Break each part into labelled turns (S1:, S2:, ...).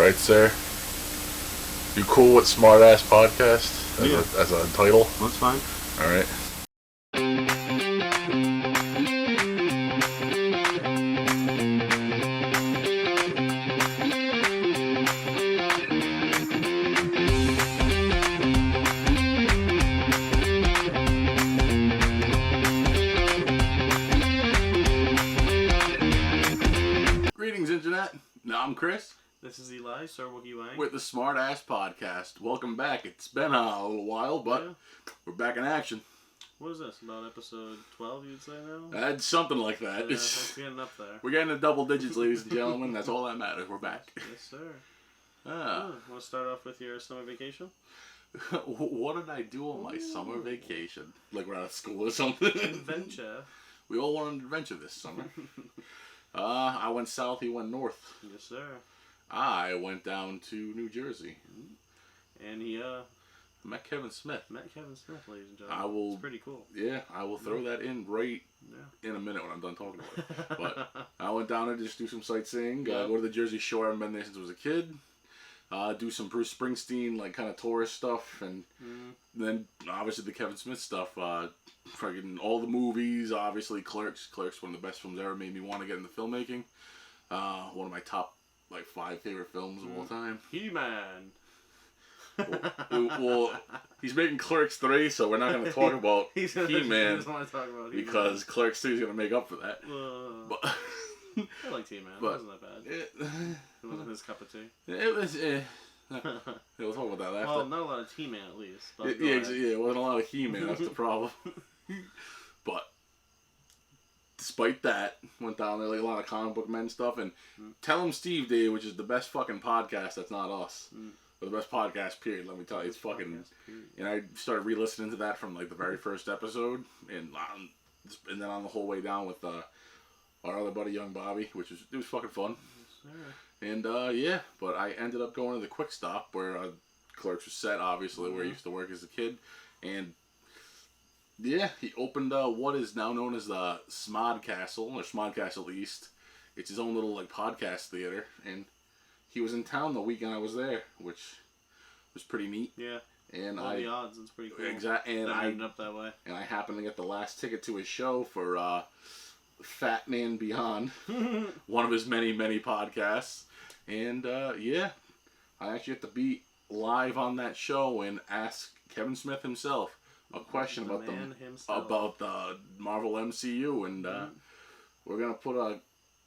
S1: right, sir. You cool with SmartAssPodCast as a title?
S2: That's fine.
S1: All right. Greetings, Internet. Now I'm Chris.
S2: This is Eli, Sir Woogie Wang.
S1: With the SmartAssPodCast. Welcome back. It's been a little while, but we're back in action.
S2: What is this, about episode 12, you'd say now?
S1: That's something like that.
S2: Yeah, it's getting up there.
S1: We're getting to double digits, ladies and gentlemen. That's all that matters. We're back.
S2: Yes, sir.
S1: Ah.
S2: Want to start off with your summer vacation?
S1: What did I do on my summer vacation? Like we're out of school or something?
S2: Adventure.
S1: We all went on an adventure this summer. I went south, he went north.
S2: Yes, sir.
S1: I went down to New Jersey.
S2: And he
S1: met Kevin Smith.
S2: Met Kevin Smith, ladies and gentlemen. It's pretty cool.
S1: Yeah, I will throw that in right in a minute when I'm done talking about it. But I went down there to just do some sightseeing. Go to the Jersey Shore. I haven't been there since I was a kid. Do some Bruce Springsteen, like, kind of tourist stuff. And then, obviously, the Kevin Smith stuff. Fucking all the movies, obviously. Clerks, one of the best films ever. Made me want to get into filmmaking. One of my top, 5 favorite films of all time.
S2: He-Man.
S1: Well, he's making Clerks 3, so we're not going to talk about He-Man because Clerks 2 is going to make up for that. But
S2: I liked He-Man. It wasn't that bad. It wasn't his cup of tea.
S1: It was. We'll talk about that after.
S2: Well, not a lot of He-Man at least.
S1: It wasn't a lot of He-Man. That's the problem. But despite that, went down there like a lot of comic book men stuff, and Tell 'em Steve Day, which is the best fucking podcast. That's not us. Or the best podcast, period. Let me tell you, it's fucking. And I started re-listening to that from the very first episode, and then on the whole way down with our other buddy, Young Bobby, which was fucking fun. And but I ended up going to the Quick Stop where Clerks was set, obviously, where I used to work as a kid, and he opened what is now known as the SModCastle, or SModCastle East. It's his own little podcast theater, and he was in town the weekend I was there, which was pretty neat. Yeah. And
S2: all the odds, it's pretty cool.
S1: Exactly. And
S2: I ended up that way.
S1: And I happened to get the last ticket to his show for Fat Man Beyond, one of his many, many podcasts. And I actually have to be live on that show and ask Kevin Smith himself a question about the Marvel MCU, and we're gonna put a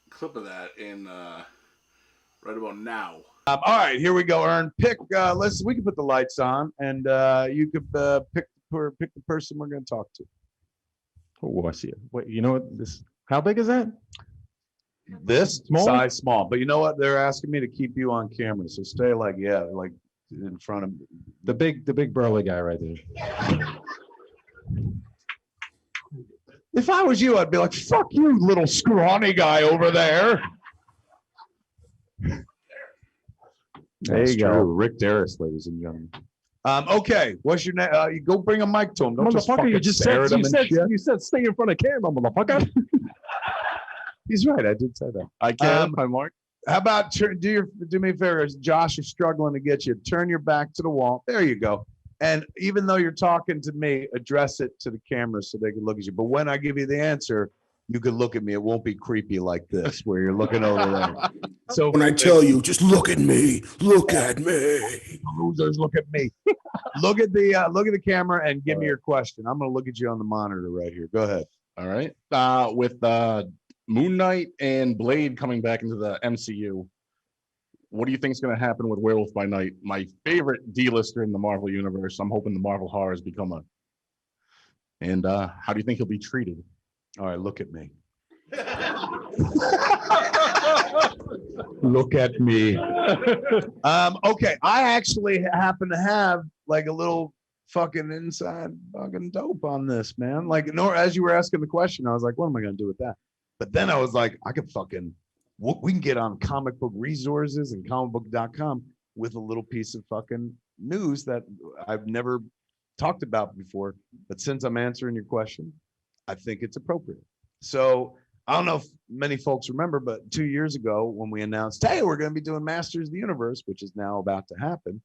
S1: clip of that in right about now.
S3: All right, here we go. Ern, pick. We can put the lights on, and you could pick the person we're going to talk to.
S4: Oh, I see it. Wait, you know what? This. How big is that?
S3: This
S4: small?
S3: Size small, but you know what? They're asking me to keep you on camera, so stay in front of
S4: the big burly guy right there.
S3: If I was you, I'd be like, "Fuck you, little scrawny guy over there."
S4: There you go. Rick Darris, ladies and gentlemen.
S3: Okay, what's your name? You go bring a mic to him. Don't
S4: motherfucker, you said stay in front of camera, motherfucker.
S3: He's right. I did say that.
S4: I can. Hi, Mark.
S3: How about do me a favor? Josh is struggling to get you. Turn your back to the wall. There you go. And even though you're talking to me, address it to the camera so they can look at you. But when I give you the answer, you can look at me. It won't be creepy like this, where you're looking over there.
S5: So when I tell you, just look at me. Look at me.
S3: Losers, look at me. Look at the camera and give me your question. I'm going to look at you on the monitor right here. Go ahead.
S4: All right. With Moon Knight and Blade coming back into the MCU, what do you think is going to happen with Werewolf by Night? My favorite D-lister in the Marvel universe. I'm hoping the Marvel horrors become a. And how do you think he'll be treated?
S3: All right, look at me. Look at me. Okay, I actually happen to have a little fucking inside fucking dope on this, man. As you were asking the question, I was like, what am I going to do with that? But then I was like, we can get on comic book resources and comicbook.com with a little piece of fucking news that I've never talked about before. But since I'm answering your question, I think it's appropriate. So I don't know if many folks remember, but 2 years ago when we announced, hey, we're going to be doing Masters of the Universe, which is now about to happen,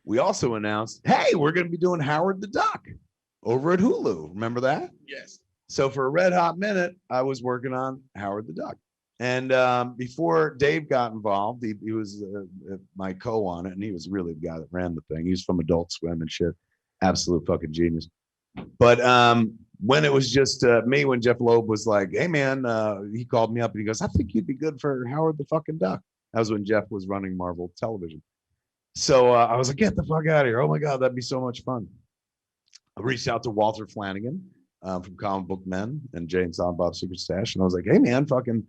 S3: we also announced, hey, we're going to be doing Howard the Duck over at Hulu. Remember that?
S4: Yes.
S3: So for a red hot minute, I was working on Howard the Duck. And before Dave got involved, he was my co on it, and he was really the guy that ran the thing. He was from Adult Swim and shit. Absolute fucking genius. But when it was just me, when Jeff Loeb was like, hey, man, he called me up and he goes, I think you'd be good for Howard the fucking Duck. That was when Jeff was running Marvel Television. So I was like, get the fuck out of here. Oh, my God, that'd be so much fun. I reached out to Walter Flanagan from Comic Book Men and Jay and Silent Bob's Secret Stash. And I was like, hey, man, fucking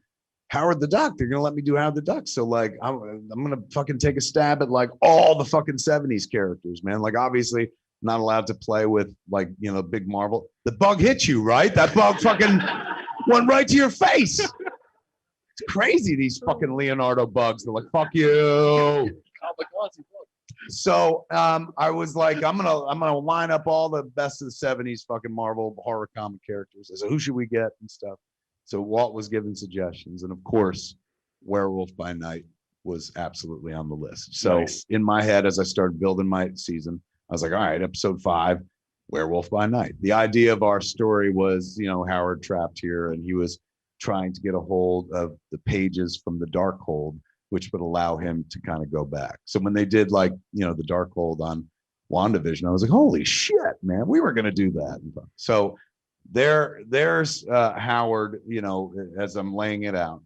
S3: Howard the Duck. They're going to let me do Howard the Duck. So, like, I'm going to fucking take a stab at, like, all the fucking 70s characters, man. Like, obviously, not allowed to play with, like, you know, big Marvel. The bug hit you, right? That bug fucking went right to your face. It's crazy, these fucking Leonardo bugs. They're like, fuck you. So I was like, I'm gonna line up all the best of the 70s fucking Marvel horror comic characters. I said, who should we get and stuff? So Walt was giving suggestions, and of course, Werewolf by Night was absolutely on the list. So
S4: Nice.
S3: In my head, as I started building my season, I was like, all right, episode 5, Werewolf by Night. The idea of our story was, you know, Howard trapped here, and he was trying to get a hold of the pages from the Darkhold, which would allow him to kind of go back. So when they did, like, you know, the Darkhold on WandaVision, I was like, holy shit, man, we were going to do that. So there's Howard, you know, as I'm laying it out.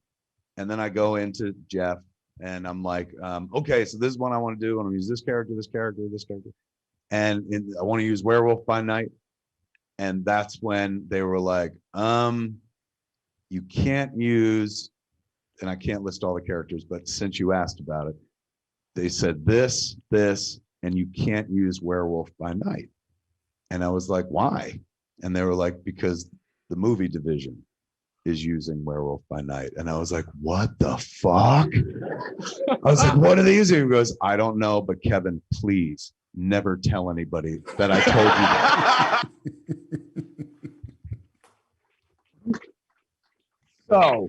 S3: And then I go into Jeff and I'm like, okay, so this is what I want to do. I want to use this character, this character, this character. And I want to use Werewolf by Night. And that's when they were like, you can't use, and I can't list all the characters, but since you asked about it, they said this, and you can't use Werewolf by Night. And I was like, why? And they were like, because the movie division is using Werewolf by Night. And I was like, what the fuck? I was like, what are they using? He goes, I don't know, but Kevin, please never tell anybody that I told you. So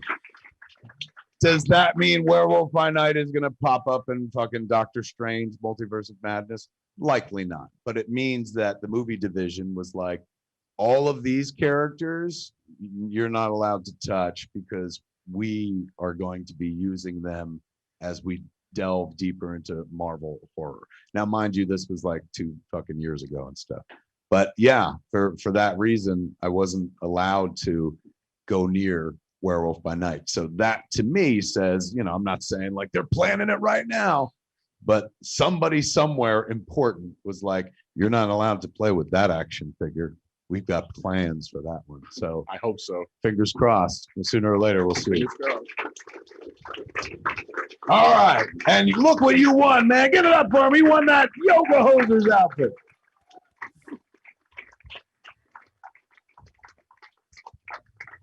S3: does that mean Werewolf by Night is going to pop up in fucking Doctor Strange Multiverse of Madness? Likely not. But it means that the movie division was like, all of these characters, you're not allowed to touch because we are going to be using them as we delve deeper into Marvel horror. Now, mind you, this was like 2 fucking years ago and stuff. But yeah, for that reason, I wasn't allowed to go near Werewolf by Night. So that to me says, you know, I'm not saying like they're planning it right now, but somebody somewhere important was like, you're not allowed to play with that action figure. We've got plans for that one. So
S4: I hope so.
S3: fingers crossed. Sooner or later, we'll see. All right. And look what you won, man. Give it up for him. He won that Yoga Hosers outfit.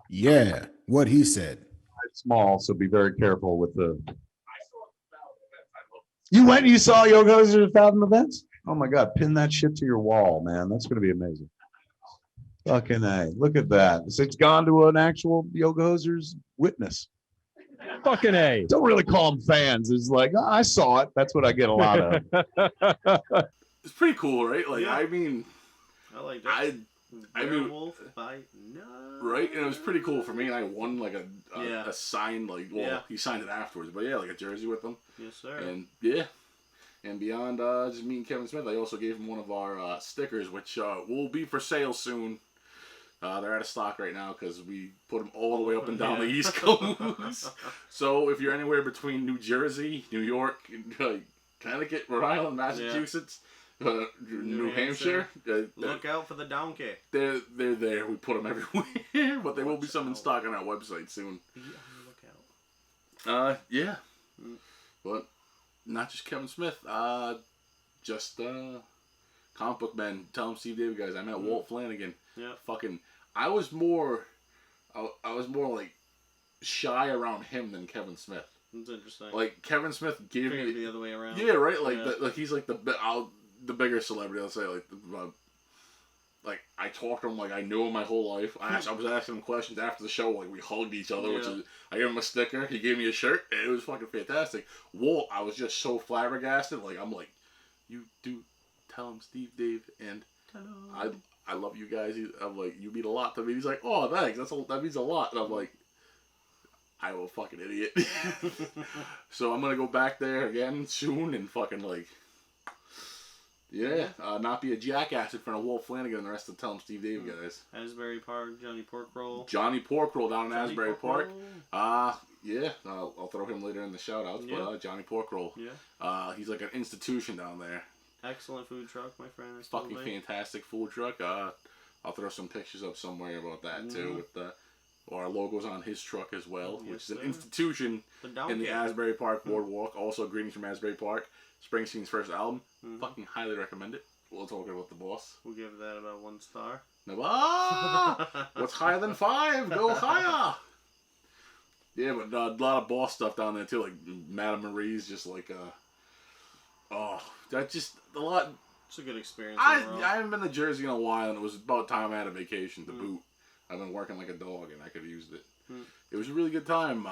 S5: Yeah, what he said.
S3: It's small, so be very careful with the. You went and you saw Yoga Hosers at Fathom Events? Oh my God. Pin that shit to your wall, man. That's going to be amazing. Fucking A. Look at that. It's gone to an actual Yoga Hosers witness.
S6: Fucking A.
S3: Don't really call them fans. It's like, oh, I saw it. That's what I get a lot of.
S1: It's pretty cool, right? Like,
S2: Yeah.
S1: I mean,
S2: I like that.
S1: I mean,
S2: Werewolf by Night.
S1: right? And it was pretty cool for me. And I won like
S2: Yeah.
S1: a signed, like, well,
S2: Yeah.
S1: he signed it afterwards, but yeah, like a jersey with them.
S2: Yes, sir.
S1: And yeah. And beyond just me and Kevin Smith, I also gave him one of our stickers, which will be for sale soon. They're out of stock right now because we put them all the way up and down the East Coast. So if you're anywhere between New Jersey, New York, Connecticut, Rhode Island, Massachusetts, New Hampshire,
S2: look out for the donkey.
S1: They're there. We put them everywhere, but there will be some in stock on our website soon.
S2: Be on the lookout.
S1: Yeah, but not just Kevin Smith. Just comic book men. Tell them Steve David guys. I met Walt Flanagan.
S2: Yeah.
S1: Fucking. I was more like shy around him than Kevin Smith.
S2: That's interesting.
S1: Like Kevin Smith gave
S2: Figured
S1: me
S2: the other way around.
S1: Yeah, right. Like
S2: Yeah.
S1: Like he's like the bigger celebrity. I'll say like like, I talked to him like I knew him my whole life. I was asking him questions after the show. Like, we hugged each other, which is, I gave him a sticker. He gave me a shirt. And it was fucking fantastic. Walt, I was just so flabbergasted. Like, I'm like, you do tell him Steve, Dave, and I love you guys. I'm like, you mean a lot to me. He's like, oh, thanks. That means a lot. And I'm like, I'm a fucking idiot. So I'm gonna go back there again soon and fucking like, not be a jackass in front of Walt Flanagan and the rest of the Tell 'em Steve Dave guys.
S2: Asbury Park, Johnny Pork Roll.
S1: Johnny Pork Roll down in Asbury Park. Yeah, I'll throw him later in the shout outs, but Johnny Pork Roll. Yeah. He's like an institution down there.
S2: Excellent food truck, my friend.
S1: Fucking fantastic food truck. I'll throw some pictures up somewhere about that too. With our logo's on his truck as well, which is an institution in the Asbury Park Boardwalk. Also, greetings from Asbury Park. Springsteen's first album. Fucking highly recommend it. We'll talk about the boss.
S2: We'll give that about 1 star.
S1: What's higher than 5? Go higher. Yeah, but a lot of boss stuff down there too, like Madame Marie's, just like that's just a lot.
S2: It's a good experience.
S1: I haven't been to Jersey in a while, and it was about time I had a vacation to boot. I've been working like a dog, and I could have used it. It was a really good time.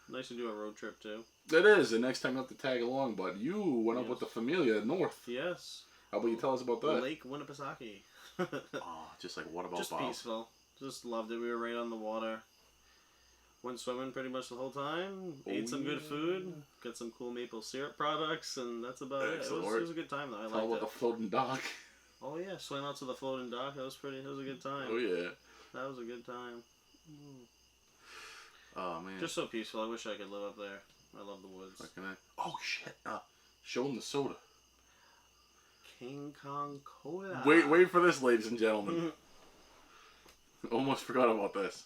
S2: Nice to do a road trip too.
S1: It is. The next time you have to tag along, but you went up with the Familia north.
S2: Yes.
S1: How about you tell us about that?
S2: Lake Winnipesaukee.
S1: Just like what about
S2: Just
S1: Bob?
S2: Peaceful. Just loved it. We were right on the water. Went swimming pretty much the whole time. Ate some good food. Got some cool maple syrup products, and that's about it. It was a good time though. I liked it.
S1: How about the floating dock?
S2: Oh yeah, swam out to the floating dock. That was a good time.
S1: Oh yeah.
S2: That was a good time.
S1: Oh man.
S2: Just so peaceful. I wish I could live up there. I love the woods.
S1: Oh shit! Show them the soda.
S2: King Kong Cola.
S1: Wait for this, ladies and gentlemen. Almost forgot about this.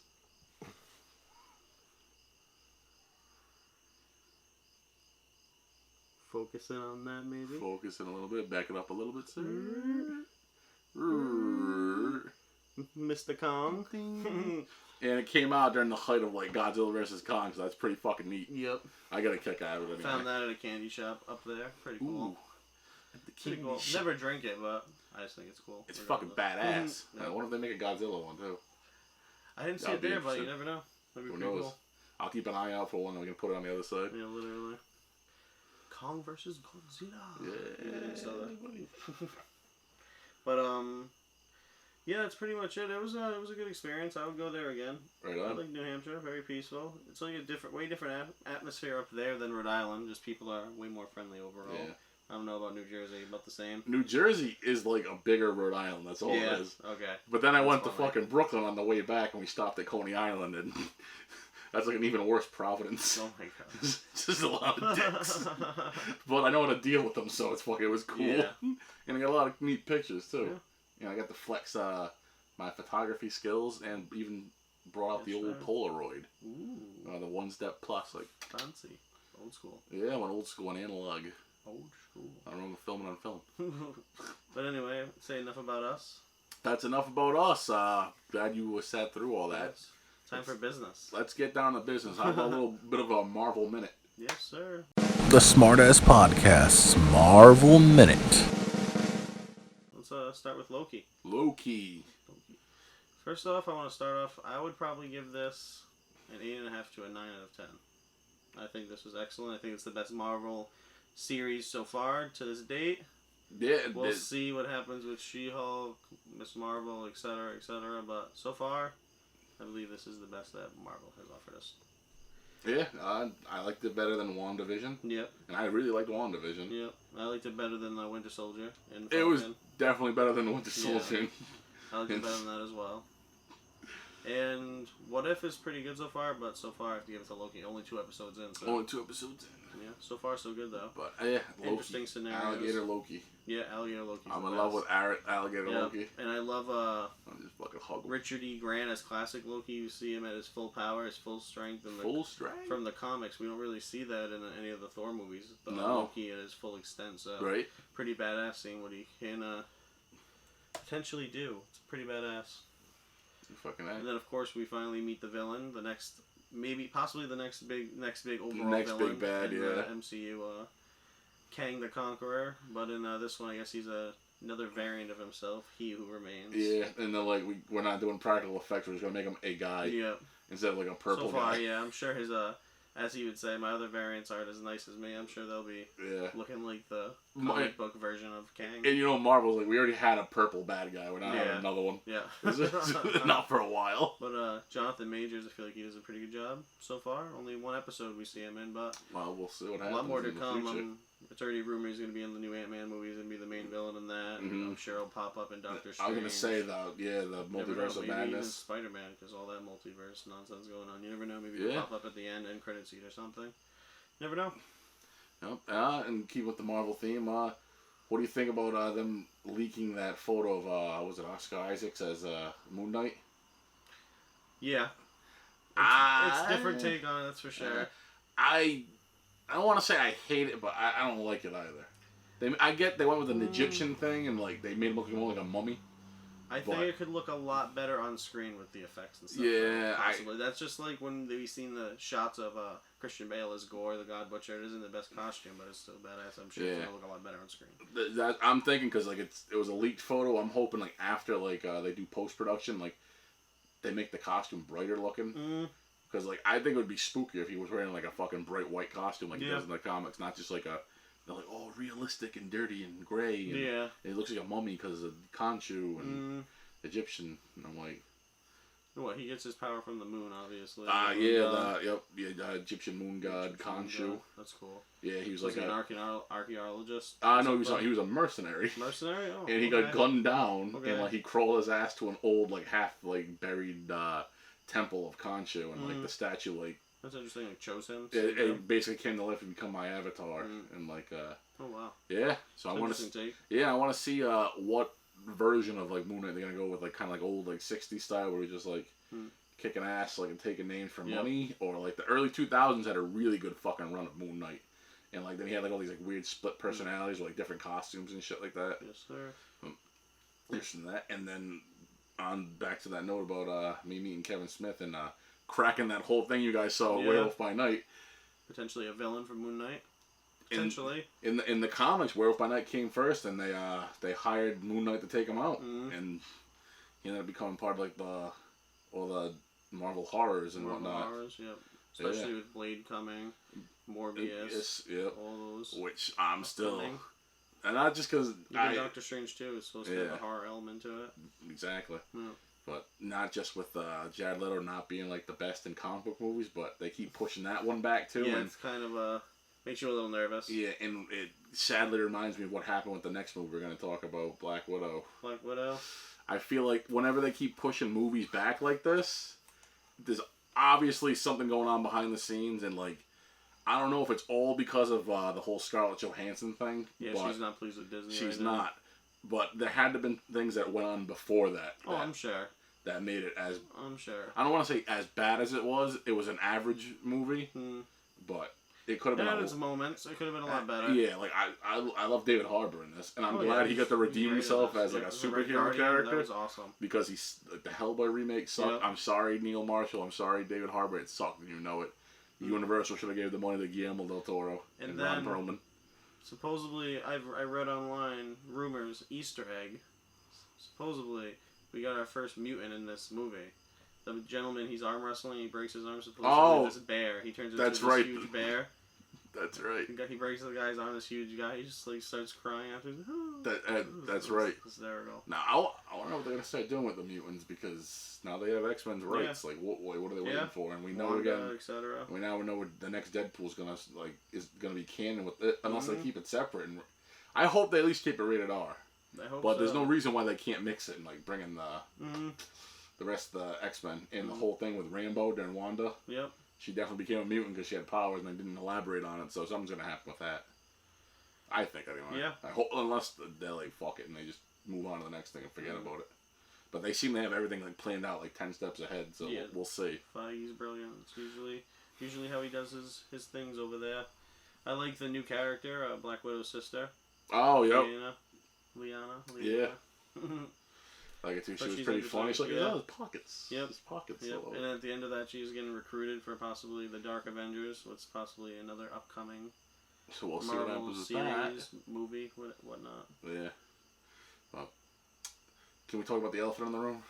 S2: Focusing on that, maybe.
S1: Focusing a little bit. Back it up a little bit, sir.
S2: Mr. Kong.
S1: And it came out during the height of like Godzilla vs. Kong, so that's pretty fucking neat.
S2: Yep.
S1: I got a kick out of it. Anyway.
S2: Found that at a candy shop up there. Pretty cool.
S1: Ooh.
S2: Pretty cool. Never drink it, but I just think it's cool.
S1: It's fucking badass. I wonder if they make a Godzilla one too.
S2: I didn't see it there, but you never know. That'd be
S1: Who
S2: pretty
S1: knows?
S2: cool.
S1: I'll keep an eye out for one and we can put it on the other side.
S2: Yeah, literally. Kong versus Godzilla.
S1: Yeah.
S2: But yeah, that's pretty much it. It was a good experience. I would go there again.
S1: Right on.
S2: I like New Hampshire. Very peaceful. It's like a way different atmosphere up there than Rhode Island. Just people are way more friendly overall.
S1: Yeah.
S2: I don't know about New Jersey, about the same.
S1: New Jersey is like a bigger Rhode Island. That's all it is.
S2: Okay.
S1: But then I went to fucking Brooklyn on the way back, and we stopped at Coney Island, and that's like an even worse Providence.
S2: Oh my god.
S1: It's just a lot of dicks. But I know how to deal with them, so it was cool.
S2: Yeah.
S1: And I got a lot of neat pictures too.
S2: Yeah.
S1: You know, I got to flex my photography skills, and even brought out the old Polaroid.
S2: Ooh.
S1: The 1-step plus, like
S2: Fancy. Old school.
S1: Yeah, I went old school and analog.
S2: Old school.
S1: I remember filming on film.
S2: But anyway, say enough about us.
S1: That's enough about us. Glad you sat through all that.
S2: Yes. Time for business.
S1: Let's get down to business. How about a little bit of a Marvel Minute?
S2: Yes, sir.
S5: The SmartAssPodCast's Marvel Minute.
S2: Let's start with Loki.
S1: Loki.
S2: First off, I want to start off. I would probably give this an 8.5 to a 9 out of 10. I think this was excellent. I think it's the best Marvel series so far to this date.
S1: Yeah,
S2: we'll see what happens with She-Hulk, Miss Marvel, etc., etc. But so far, I believe this is the best that Marvel has offered us.
S1: Yeah, I liked it better than WandaVision.
S2: Yep.
S1: And I really liked WandaVision.
S2: Yep. I liked it better than Winter Soldier. And
S1: it was definitely better than Winter Soldier.
S2: Yeah. I liked it better than that as well. And What If is pretty good so far, but so far I have to give it to Loki. Only 2 episodes in. So.
S1: Only 2 episodes in.
S2: Yeah, so far so good though.
S1: But yeah, Loki.
S2: Interesting scenarios.
S1: Alligator Loki.
S2: Yeah, Alligator Loki.
S1: I'm in love with Alligator Loki.
S2: And I love
S1: I'm just fucking hug
S2: Richard E. Grant as classic Loki. You see him at his full power, his full strength. And
S1: full strength?
S2: From the comics, we don't really see that in any of the Thor movies.
S1: No.
S2: Loki at his full extent. So
S1: right.
S2: Pretty badass seeing what he can potentially do. It's pretty badass. And then of course we finally meet the villain, the next, possibly the next big overall villain
S1: big bad,
S2: in
S1: yeah.
S2: MCU, Kang the Conqueror. But in this one, I guess he's a another variant of himself, He Who Remains.
S1: Yeah, and then like we're not doing practical effects. We're just gonna make him a guy.
S2: Yep.
S1: Instead of like a purple
S2: so far,
S1: guy.
S2: Yeah, I'm sure his as he would say, my other variants aren't as nice as me. I'm sure they'll be looking like the comic book version of Kang.
S1: And you know, Marvel's like, we already had a purple bad guy. We're not having another one.
S2: Yeah.
S1: Not for a while.
S2: But Jonathan Majors, I feel like he does a pretty good job so far. Only one episode we see him in, but
S1: well, we'll see what happens.
S2: A lot more to
S1: in
S2: come. It's already rumored he's going to be in the new Ant-Man movie. He's going to be the main villain in that.
S1: Mm-hmm.
S2: I'm sure he'll pop up in Doctor Strange.
S1: I was going to say, the multiverse of madness.
S2: Even Spider-Man, because all that multiverse nonsense going on. You never know. Maybe he'll pop up at the end credit scene or something. Never know.
S1: Yep. And keep with the Marvel theme, what do you think about them leaking that photo of, was it Oscar Isaacs as Moon Knight?
S2: Yeah. It's a different take on it, that's for sure.
S1: I don't want to say I hate it, but I don't like it either. I get they went with an Egyptian thing and like they made him look more like a mummy.
S2: I think it could look a lot better on screen with the effects and stuff.
S1: Yeah,
S2: possibly. That's just like when we've seen the shots of Christian Bale as Gore, the God Butcher. It isn't the best costume, but it's still badass. I'm sure it's gonna look a lot better on screen.
S1: I'm thinking because like it was a leaked photo. I'm hoping like after like they do post production, like they make the costume brighter looking. Because like I think it would be spookier if he was wearing like a fucking bright white costume like he does in the comics, not just like they're like realistic and dirty and gray. And it looks like a mummy because of Khonshu and Egyptian. And I'm like,
S2: what, he gets his power from the moon, obviously.
S1: Egyptian moon god Khonshu.
S2: That's cool.
S1: Yeah, he was
S2: like
S1: an
S2: archaeologist.
S1: No, he was a mercenary.
S2: Mercenary, oh.
S1: And he got gunned down, and like he crawled his ass to an old like half like buried temple of Khonshu, and like the statue like.
S2: That's interesting. Like chose him.
S1: It basically came to life and become my avatar, and like.
S2: Oh wow.
S1: Yeah, so I want to. Yeah, I want to see what version of like Moon Knight they're gonna go with, like kind of like old like '60s style where we just like kicking ass like and taking names for money, or like the early 2000s had a really good fucking run of Moon Knight, and like then he had like all these like weird split personalities with like different costumes and shit like that.
S2: Yes, sir.
S1: This and that, and then on back to that note about me meeting Kevin Smith and cracking that whole thing you guys saw Werewolf by Night. Potentially
S2: a villain for Moon Knight. Potentially.
S1: In the comics, Werewolf by Night came first, and they hired Moon Knight to take him out, and he ended up becoming part of like all the Marvel horrors and whatnot.
S2: Especially with Blade coming, Morbius, all those.
S1: Which I'm still, and not just because
S2: Doctor Strange too is supposed to have a horror element to it.
S1: Exactly.
S2: Yeah.
S1: But not just with Jared Leto not being like the best in comic book movies, but they keep pushing that one back too.
S2: Yeah,
S1: and
S2: it's kind of makes you a little nervous.
S1: Yeah, and it sadly reminds me of what happened with the next movie we're going to talk about, Black Widow.
S2: Black Widow?
S1: I feel like whenever they keep pushing movies back like this, there's obviously something going on behind the scenes, and like, I don't know if it's all because of the whole Scarlett Johansson thing.
S2: Yeah, she's not pleased with Disney.
S1: She's not. But there had to have been things that went on before that.
S2: Oh, I'm sure.
S1: That made it as...
S2: I'm sure.
S1: I don't want to say as bad as it was. It was an average movie. But it could have been...
S2: It had its moments. It could have been a lot better.
S1: Yeah, like I love David Harbour in this. And I'm glad he got to redeem himself as like a superhero character.
S2: That was awesome.
S1: Because he's... Like, the Hellboy remake sucked. Yep. I'm sorry, Neil Marshall. I'm sorry, David Harbour. It sucked and you know it. Universal should have gave the money to Guillermo del Toro and Ron Perlman.
S2: Supposedly, I read online rumors, Easter egg. Supposedly, we got our first mutant in this movie. The gentleman, he's arm wrestling, he breaks his arm. Supposedly, this bear. He turns into this huge bear.
S1: That's right.
S2: He breaks the guy's arm, this huge guy. He just like starts crying after.
S1: That's right.
S2: Hysterical.
S1: Now, I wonder what they're gonna start doing with the mutants because now they have X-Men's rights. Yeah. Like, what are they waiting for? And we know
S2: Wanda, etc.
S1: We now know the next Deadpool's is gonna be canon with it, unless they keep it separate. And I hope they at least keep it rated R.
S2: I hope
S1: but there's no reason why they can't mix it and like bring in the rest of the X-Men and the whole thing with Rambo during Wanda.
S2: Yep.
S1: She definitely became a mutant because she had powers and they didn't elaborate on it, so something's going to happen with that. I think, anyway.
S2: Yeah.
S1: I hope, unless they're like, fuck it, and they just move on to the next thing and forget about it. But they seem to have everything like planned out like 10 steps ahead, so we'll see.
S2: Feige's brilliant. It's usually how he does his things over there. I like the new character, Black Widow's sister.
S1: Oh, yep.
S2: Liana.
S1: Yeah. Like it too. She was pretty funny. She's like, his pockets.
S2: Yep.
S1: His pockets.
S2: Yep. And at the end of that, she's getting recruited for possibly the Dark Avengers. What's possibly another upcoming
S1: so we'll
S2: Marvel
S1: see what happens with
S2: series,
S1: that.
S2: movie, whatnot.
S1: Yeah. Can we talk about the elephant in the room?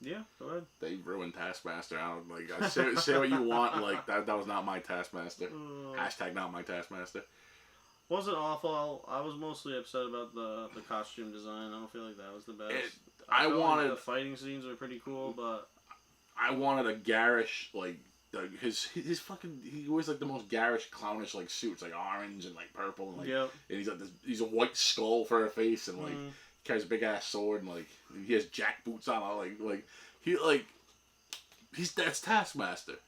S2: Yeah, go ahead.
S1: They ruined Taskmaster. I don't like. Say what you want. Like that was not my Taskmaster. Hashtag not my Taskmaster.
S2: Wasn't awful. I was mostly upset about the costume design. I don't feel like that was the best.
S1: I wanted
S2: the fighting scenes were pretty cool, but
S1: I wanted a garish like his fucking he wears like the most garish clownish like suits like orange and like purple and like and he's like he's a white skull for a face and like he carries a big ass sword and like he has jack boots on that's Taskmaster,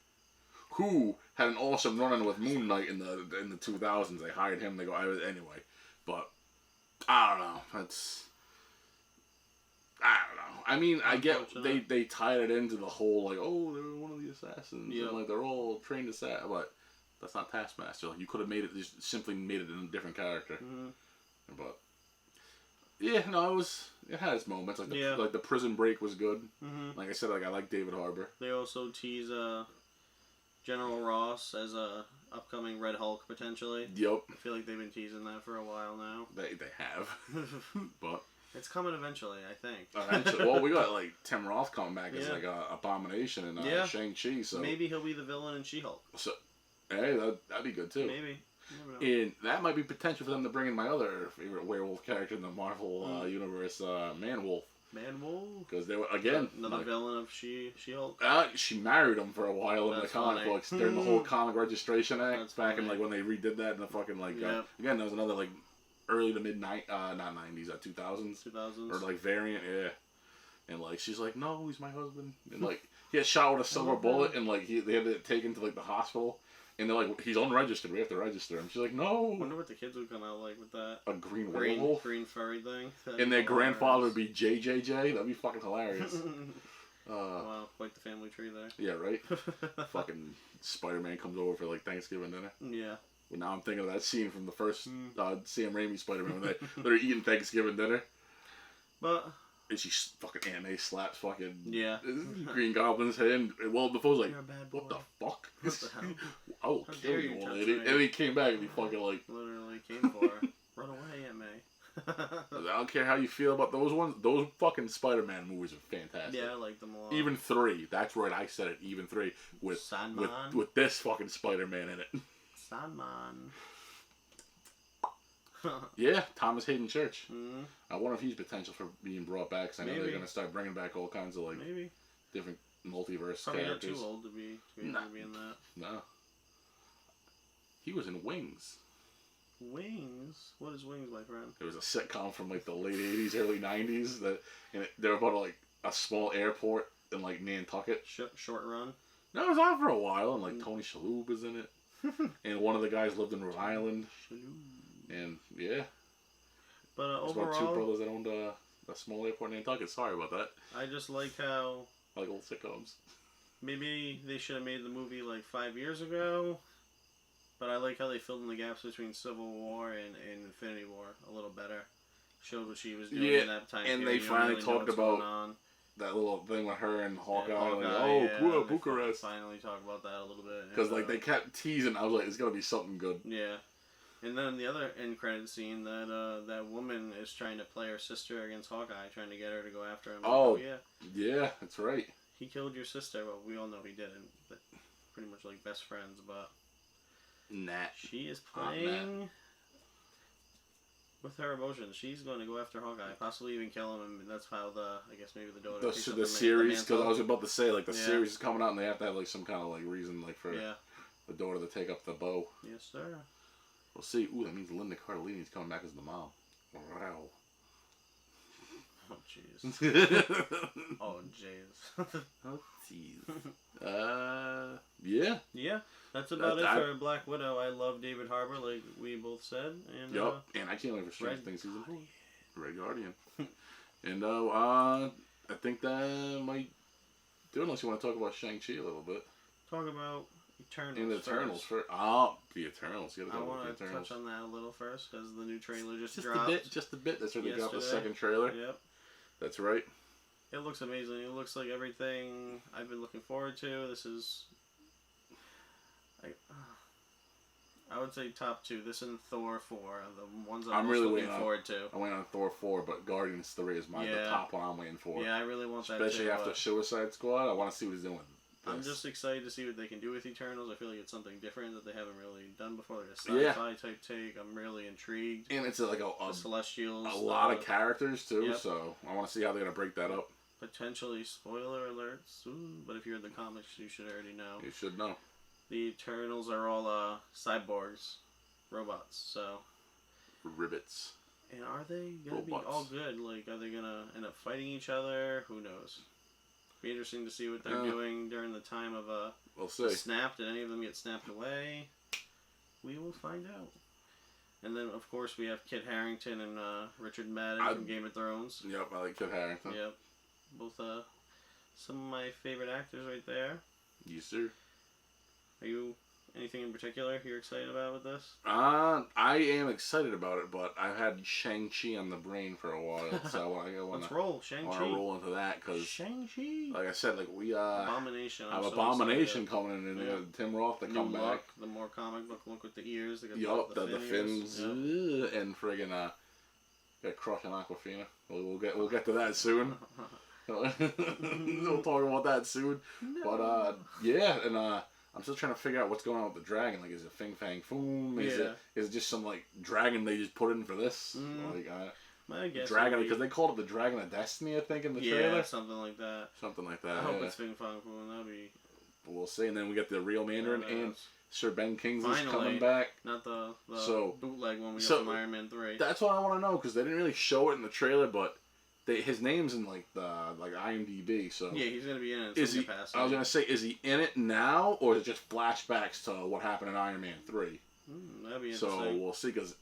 S1: who had an awesome run-in with Moon Knight in the 2000s. They hired him. They go anyway, but I don't know. I don't know. I mean, I get they tied it into the whole like, oh, they're one of the assassins, and like they're all trained assassins, but that's not Taskmaster. Like, you could have just simply made it in a different character. But yeah, no, it had its moments. Like the Prison Break was good. Like I said, like I like David Harbour.
S2: They also tease General Ross as a upcoming Red Hulk potentially.
S1: Yep.
S2: I feel like they've been teasing that for a while now.
S1: They have, but.
S2: It's coming eventually, I think.
S1: Eventually. Well, we got like Tim Roth coming back as like a Abomination and Shang-Chi. So
S2: maybe he'll be the villain in She-Hulk.
S1: So, hey, that'd be good too.
S2: Maybe.
S1: And that might be potential for them to bring in my other favorite werewolf character in the Marvel universe, Man-Wolf.
S2: Man-Wolf?
S1: Because they were another
S2: villain of She-Hulk.
S1: She married him for a while in the comic books during the whole comic registration act back in like when they redid that in the fucking like again that was another like. Early to mid not 90s, 2000s.
S2: 2000s.
S1: Or like variant, yeah. And like she's like, no, he's my husband. And like he gets shot with a silver bullet, and like they had to take him to like the hospital, and they're like, he's unregistered. We have to register him. She's like, no.
S2: I wonder what the kids would come out like with that.
S1: A green werewolf,
S2: green furry thing.
S1: And their grandfather would be JJJ. That'd be fucking hilarious.
S2: Wow, quite the family tree there.
S1: Yeah, right. Fucking Spider-Man comes over for like Thanksgiving dinner.
S2: Yeah.
S1: Well, now I'm thinking of that scene from the first Sam Raimi Spider-Man when they're eating Thanksgiving dinner.
S2: But
S1: and she fucking anime slaps fucking Green Goblin's head. And Willem Dafoe's like, what the fuck?
S2: What the hell?
S1: I will kill you, old lady. And he came back and he fucking like
S2: literally came for her. Run away, Aunt May.
S1: I don't care how you feel about those ones. Those fucking Spider-Man movies are fantastic.
S2: Yeah, I like them a lot.
S1: Even 3. That's right, I said it. Even 3 with this fucking Spider-Man in it.
S2: Sandman.
S1: Yeah, Thomas Hayden Church. I wonder if he's potential for being brought back. Cause I know they're gonna start bringing back all kinds of like different multiverse
S2: probably
S1: characters.
S2: Not too old to be in that.
S1: No. He was in Wings.
S2: Wings? What is Wings, my friend?
S1: It was a sitcom from like the late '80s, early '90s. They're about like a small airport in like Nantucket.
S2: Short run.
S1: No, it was on for a while, and like Tony Shalhoub was in it. And one of the guys lived in Rhode Island. And yeah.
S2: But
S1: overall, about 2 brothers that owned a small airport in Nantucket. Sorry about that.
S2: I just like how
S1: I like old sitcoms.
S2: Maybe they should have made the movie like 5 years ago. But I like how they filled in the gaps between Civil War and Infinity War a little better. Showed what she was doing in that time period.
S1: And they finally talked about that little thing with her and Hawkeye. Bucharest.
S2: Finally talk about that a little bit.
S1: Because like they kept teasing. I was like, it's gonna be something good.
S2: Yeah. And then the other end credit scene that woman is trying to play her sister against Hawkeye, trying to get her to go after him.
S1: Oh yeah, that's right.
S2: He killed your sister. Well, we all know he didn't. But pretty much like best friends, but she is playing with her emotions. She's going to go after Hawkeye, possibly even kill him, and that's how I guess maybe the daughter.
S1: The series, because I was about to say like the series is coming out, and they have to have like some kind of like reason like for the daughter to take up the bow.
S2: Yes, sir.
S1: We'll see. Ooh, that means Linda Cardellini's coming back as the mom. Wow.
S2: Oh jeez. Oh jeez.
S1: Oh jeez. Yeah.
S2: Yeah. That's about it for Black Widow. I love David Harbour, like we both said. And
S1: and I can't wait for Stranger Things season 4. Red Guardian. And I think that might do it, unless you want to talk about Shang-Chi a little bit.
S2: Talk about Eternals.
S1: And the Eternals first. The Eternals.
S2: I want to touch on that a little first because the new trailer just dropped.
S1: Just a bit. That's where they dropped the second trailer.
S2: Yep.
S1: That's right.
S2: It looks amazing. It looks like everything I've been looking forward to. This is... I would say top 2. This and Thor 4 are the ones I'm
S1: really
S2: looking forward to.
S1: I'm waiting on Thor 4, but Guardians 3 is the top one I'm waiting for.
S2: Yeah, I really want that
S1: Especially
S2: too,
S1: after Suicide Squad. I want to see what he's doing with this.
S2: I'm just excited to see what they can do with Eternals. I feel like it's something different that they haven't really done before. Like a sci-fi type take. I'm really intrigued.
S1: And it's like
S2: the Celestials.
S1: A lot of characters too, so I want to see how they're going to break that up.
S2: Potentially spoiler alerts, but if you're in the comics, you should already know.
S1: You should know.
S2: The Eternals are all cyborgs, robots, so...
S1: Ribbits.
S2: And are they going to be all good? Like, are they going to end up fighting each other? Who knows? Be interesting to see what they're doing during the time of
S1: we'll see.
S2: Snap. Did any of them get snapped away? We will find out. And then, of course, we have Kit Harington and Richard Madden from Game of Thrones.
S1: Yep, I like Kit Harington.
S2: Yep. Both some of my favorite actors right there.
S1: Yes, sir.
S2: Are you anything in particular you're excited about with this?
S1: I am excited about it, but I've had Shang-Chi on the brain for a while, so
S2: let's roll Shang-Chi.
S1: I want to roll into that because
S2: Shang-Chi.
S1: Like I said, like we
S2: Abomination.
S1: have Abomination coming in, and Tim Roth to come back.
S2: The more comic book look with the ears.
S1: Yup, the fins, and friggin' got Crush and Aquafina. We'll get to that soon. We'll talk about that soon. No. But yeah, and I'm still trying to figure out what's going on with the dragon. Like, is it Fing Fang Foom? Is it just some like dragon they just put in for this? Like,
S2: I guess
S1: dragon, because they called it the Dragon of Destiny, I think, in the trailer.
S2: Yeah, something like that. I hope it's Fing Fang Foom. That'd be.
S1: But we'll see. And then we got the real Mandarin and Sir Ben Kingsley's coming back.
S2: Not the bootleg one we got from Iron Man 3.
S1: That's what I want to know, because they didn't really show it in the trailer, but his name's in like the IMDb, so
S2: yeah, he's gonna be in it.
S1: I was gonna say, is he in it now, or is it just flashbacks to what happened in Iron Man 3?
S2: That'd be interesting.
S1: So we'll see, because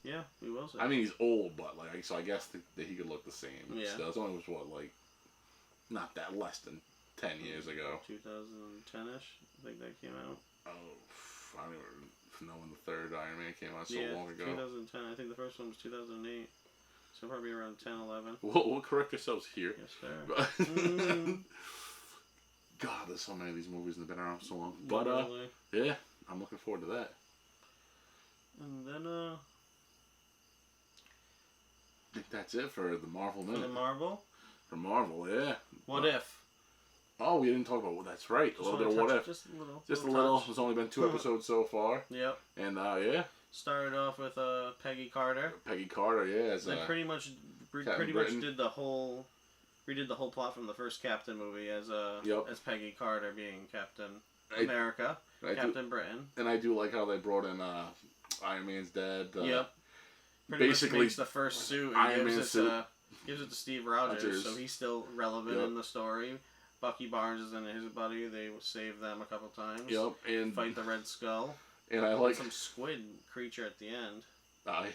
S2: we will see.
S1: I mean, he's old, but like, so I guess that he could look the same.
S2: Yeah,
S1: still, it's only not that less than 10 years ago.
S2: 2010ish, I think that came out.
S1: Oh, I don't even know when the third Iron Man came out so long ago.
S2: 2010. I think the first one was 2008. So probably around 10, 11.
S1: We'll correct ourselves here.
S2: Yes, sir.
S1: God, there's so many of these movies that have been around so long. But, yeah, I'm looking forward to that.
S2: And then,
S1: I think that's it for the Marvel Minute.
S2: For the Marvel?
S1: For Marvel, yeah.
S2: What if?
S1: Oh, we didn't talk about that's right. A little bit of what if.
S2: Just a little.
S1: Just a little. There's only been 2 episodes so far.
S2: Yep.
S1: And, yeah.
S2: Started off with Peggy Carter.
S1: Peggy Carter, yeah.
S2: They pretty much did the whole plot from the first Captain movie as Peggy Carter being Captain America, Captain Britain.
S1: And I do like how they brought in Iron Man's dad.
S2: Yep. Basically makes the first suit and Iron Man suit. Gives it to Steve Rogers, so he's still relevant in the story. Bucky Barnes is in his buddy. They save them a couple times.
S1: Yep, and
S2: fight the Red Skull.
S1: And I like
S2: some squid creature at the end.
S1: I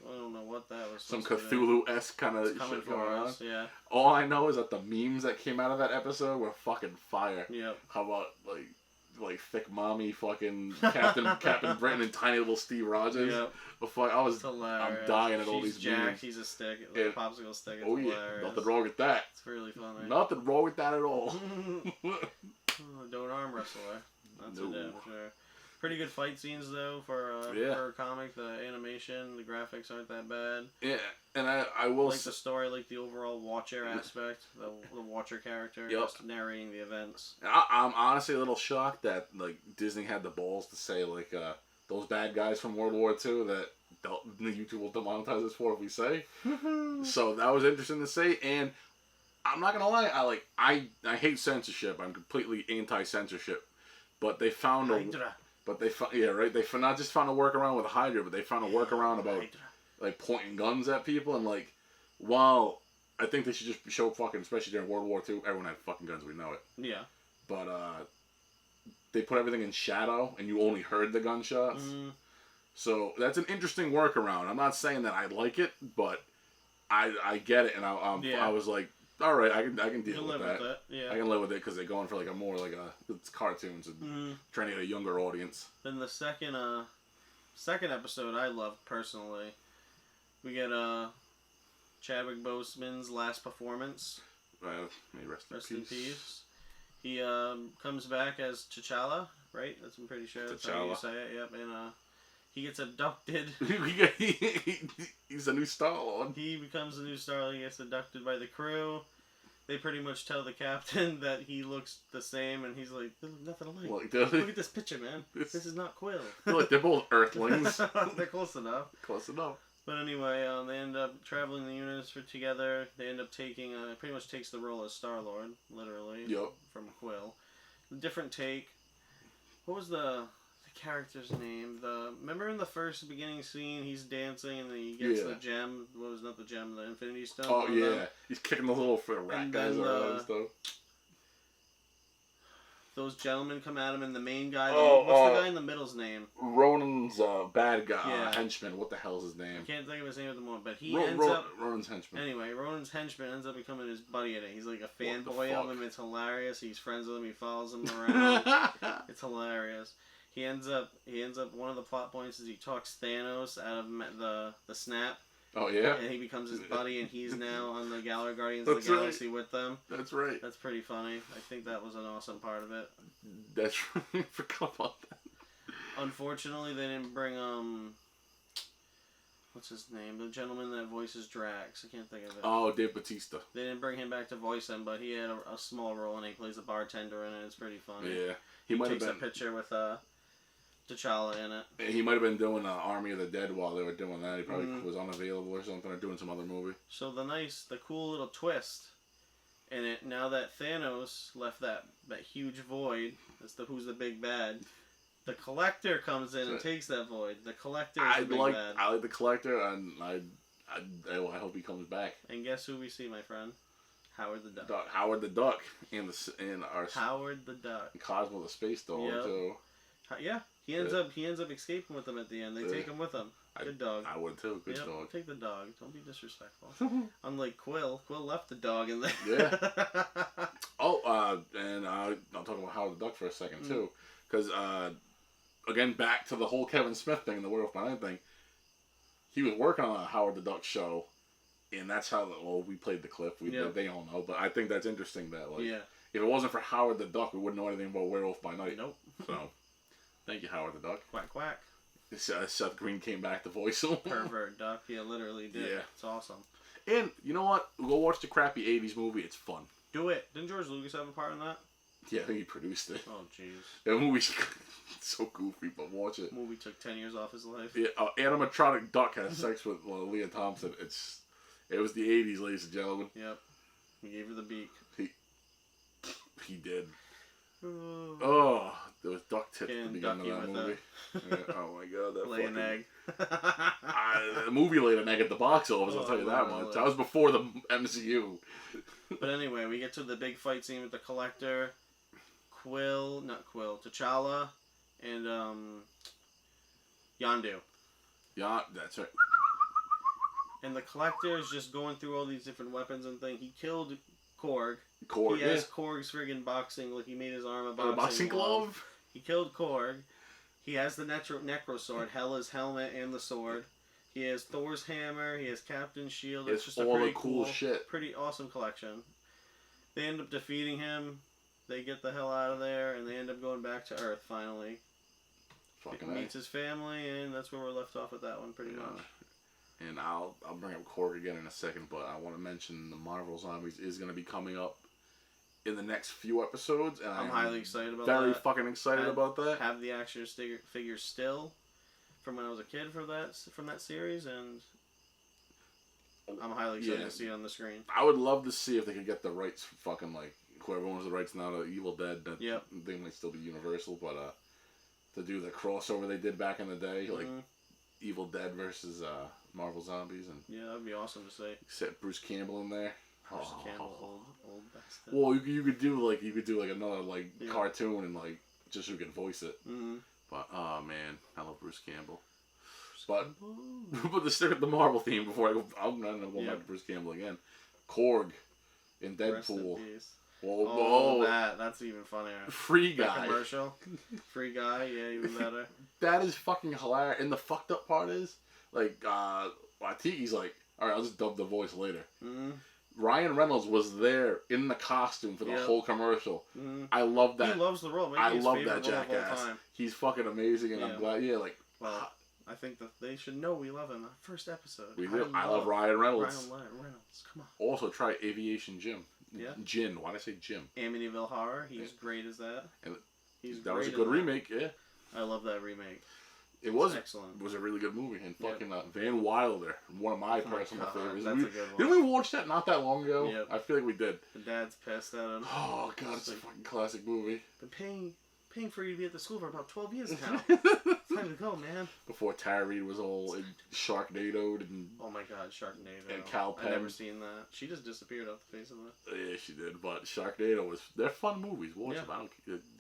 S2: don't know what that was.
S1: Some Cthulhu-esque kind of shit going on.
S2: Yeah.
S1: All I know is that the memes that came out of that episode were fucking fire.
S2: Yep.
S1: How about like thick mommy fucking Captain Britain and tiny little Steve Rogers?
S2: Yep.
S1: I'm dying at all these memes.
S2: He's a stick, a popsicle stick. It's hilarious.
S1: Nothing wrong with that.
S2: It's really funny.
S1: Nothing wrong with that at all.
S2: Don't arm wrestler. That's a damn sure. Pretty good fight scenes though for a comic. The animation, the graphics aren't that bad.
S1: Yeah, and I will
S2: like the story, like the overall Watcher aspect, the Watcher character, just narrating the events.
S1: I'm honestly a little shocked that like Disney had the balls to say like those bad guys from World War II that YouTube will demonetize us for if we say. So that was interesting to say, and I'm not gonna lie, I hate censorship. I'm completely anti-censorship, but they found
S2: Hydra.
S1: But they not just found a workaround with Hydra, but they found a workaround about like pointing guns at people, and like, while I think they should just show fucking, especially during World War II, everyone had fucking guns, we know it.
S2: Yeah.
S1: But they put everything in shadow, and you only heard the gunshots. So that's an interesting workaround. I'm not saying that I like it, but I get it, and I was like, all right, I can deal with that.
S2: Yeah.
S1: I can live with it because they're going for like it's cartoons and trying to get a younger audience.
S2: Then the second episode I loved personally. We get Chadwick Boseman's last performance.
S1: May rest in peace.
S2: He comes back as T'Challa, right? I'm pretty sure that's how you say it. Yep, and He gets abducted.
S1: He's a new Star-Lord.
S2: He becomes a new Star-Lord. He gets abducted by the crew. They pretty much tell the captain that he looks the same, and he's like, "They look nothing alike. Look at this picture, man. This is not Quill."
S1: Look, they're both Earthlings.
S2: They're close enough.
S1: Close enough.
S2: But anyway, they end up traveling the universe together. They end up taking, pretty much takes the role as Star-Lord, literally.
S1: Yep.
S2: From Quill. Different take. What was the character's name? Remember in the first beginning scene, he's dancing and then he gets the gem. What was not the gem? The Infinity Stone.
S1: Oh yeah, he's kicking the little rat guys around and stuff.
S2: Those gentlemen come at him, and the main guy. What's the guy in the middle's name?
S1: Ronan's bad guy, henchman. What the hell's his name?
S2: I can't think of his name at the moment, but he ends up.
S1: Ronan's henchman.
S2: Anyway, Ronan's henchman ends up becoming his buddy in it. He's like a fanboy of him. It's hilarious. He's friends with him. He follows him around. It's hilarious. He ends up. One of the plot points is he talks Thanos out of the snap.
S1: Oh yeah.
S2: And he becomes his buddy, and he's now on the Guardians of the Galaxy with them.
S1: That's right.
S2: That's pretty funny. I think that was an awesome part of it.
S1: That's right. I forgot about that.
S2: Unfortunately, they didn't bring what's his name? The gentleman that voices Drax. I can't think of it.
S1: Oh, Dave Bautista.
S2: They didn't bring him back to voice him, but he had a small role, and he plays a bartender in it. It's pretty funny.
S1: Yeah.
S2: He takes a picture with T'Challa in it.
S1: He might have been doing Army of the Dead while they were doing that. He probably was unavailable or something, or doing some other movie.
S2: So the cool little twist in it, now that Thanos left that huge void, who's the big bad, the Collector comes in and takes that void. The Collector is the big bad.
S1: I like the Collector, and I hope he comes back.
S2: And guess who we see, my friend? Howard the Duck.
S1: Howard the Duck in our
S2: Howard the Duck.
S1: Cosmo the Space Dog too.
S2: Yeah, he ends up escaping with them at the end. They take him with them. Good dog.
S1: I would too. Good dog.
S2: Take the dog. Don't be disrespectful. Unlike Quill left the dog in there.
S1: Yeah. And I'm talking about Howard the Duck for a second too, because again, back to the whole Kevin Smith thing, the Werewolf by Night thing. He was working on a Howard the Duck show, and that's how we played the clip. They all know, but I think that's interesting that if it wasn't for Howard the Duck, we wouldn't know anything about Werewolf by Night.
S2: Nope.
S1: So, thank you, Howard the Duck.
S2: Quack quack.
S1: Seth Green came back to voice him.
S2: Pervert Duck. Yeah, literally did. Yeah. It's awesome.
S1: And you know what? Go watch the crappy 80s movie. It's fun.
S2: Do it. Didn't George Lucas have a part in that?
S1: Yeah, I think he produced it.
S2: Oh, jeez.
S1: That movie's so goofy, but watch it.
S2: The movie took 10 years off his life.
S1: Yeah, animatronic duck has sex with Leah Thompson. It was the 80s, ladies and gentlemen.
S2: Yep. He gave her the beak.
S1: He did. Oh, there was duck tits at the beginning of that movie. Yeah, oh my god, that
S2: lay an egg.
S1: The movie laid an egg at the box office. I'll tell you that much. That was before the MCU.
S2: But anyway, we get to the big fight scene with the Collector, T'Challa, and Yondu.
S1: Yeah, that's right.
S2: And the Collector is just going through all these different weapons and things. He killed Korg. He has Korg's friggin' boxing, he made his arm a boxing glove. He killed Korg. He has the Necro Sword, Hela's helmet and the sword. He has Thor's hammer. He has Captain's shield. It's just a pretty cool shit. Pretty awesome collection. They end up defeating him. They get the hell out of there, and they end up going back to Earth finally. He meets his family, and that's where we're left off with that one, pretty much.
S1: And I'll bring up Korg again in a second, but I want to mention the Marvel Zombies is going to be coming up in the next few episodes, and I'm
S2: highly excited about that.
S1: Very fucking excited about that.
S2: Have the action figures still from when I was a kid from that series, and I'm highly excited to see it on the screen.
S1: I would love to see if they could get the rights, fucking whoever owns the rights now to Evil Dead. They might still be Universal, but to do the crossover they did back in the day, Evil Dead versus Marvel Zombies, and
S2: that'd be awesome to see.
S1: Set Bruce Campbell in there.
S2: Bruce Campbell, old bastard.
S1: Well, you could do another cartoon and just so you can voice it.
S2: Mm-hmm.
S1: But oh man, I love Bruce Campbell. But to stick with the Marvel theme before I go, I'm not gonna go back to Bruce Campbell again. Korg in Deadpool.
S2: That's even funnier.
S1: Free guy.
S2: That commercial. Free guy, even better.
S1: That is fucking hilarious. And the fucked up part is, Watiki's all right, I'll just dub the voice later.
S2: Mm-hmm.
S1: Ryan Reynolds was there in the costume for the whole commercial.
S2: Mm-hmm.
S1: I love that.
S2: He loves the role.
S1: I love that jackass. He's fucking amazing, and I'm glad.
S2: I think that they should know we love him. First episode.
S1: We do. I love Ryan Reynolds.
S2: Ryan Reynolds. Come on.
S1: Also, try Aviation Jim.
S2: Yeah.
S1: Jin. Why did I say Jim?
S2: Amityville Horror. He's great as that.
S1: And
S2: that
S1: was a good remake. Yeah.
S2: I love that remake.
S1: It was
S2: excellent.
S1: It was a really good movie. And fucking Van Wilder, one of my personal favorites.
S2: That's a good one.
S1: Didn't we watch that not that long ago?
S2: Yep.
S1: I feel like we did.
S2: The dad's pissed at him.
S1: Oh god, it's a fucking classic movie.
S2: Been paying for you to be at the school for about 12 years now. Time to go, man.
S1: Before Tara Reid was all Sharknado'd and...
S2: Oh my god, Sharknado.
S1: And Cal Penn.
S2: I've never seen that. She just disappeared off the face of it.
S1: Yeah, she did. But Sharknado was... They're fun movies. Watch them. I don't...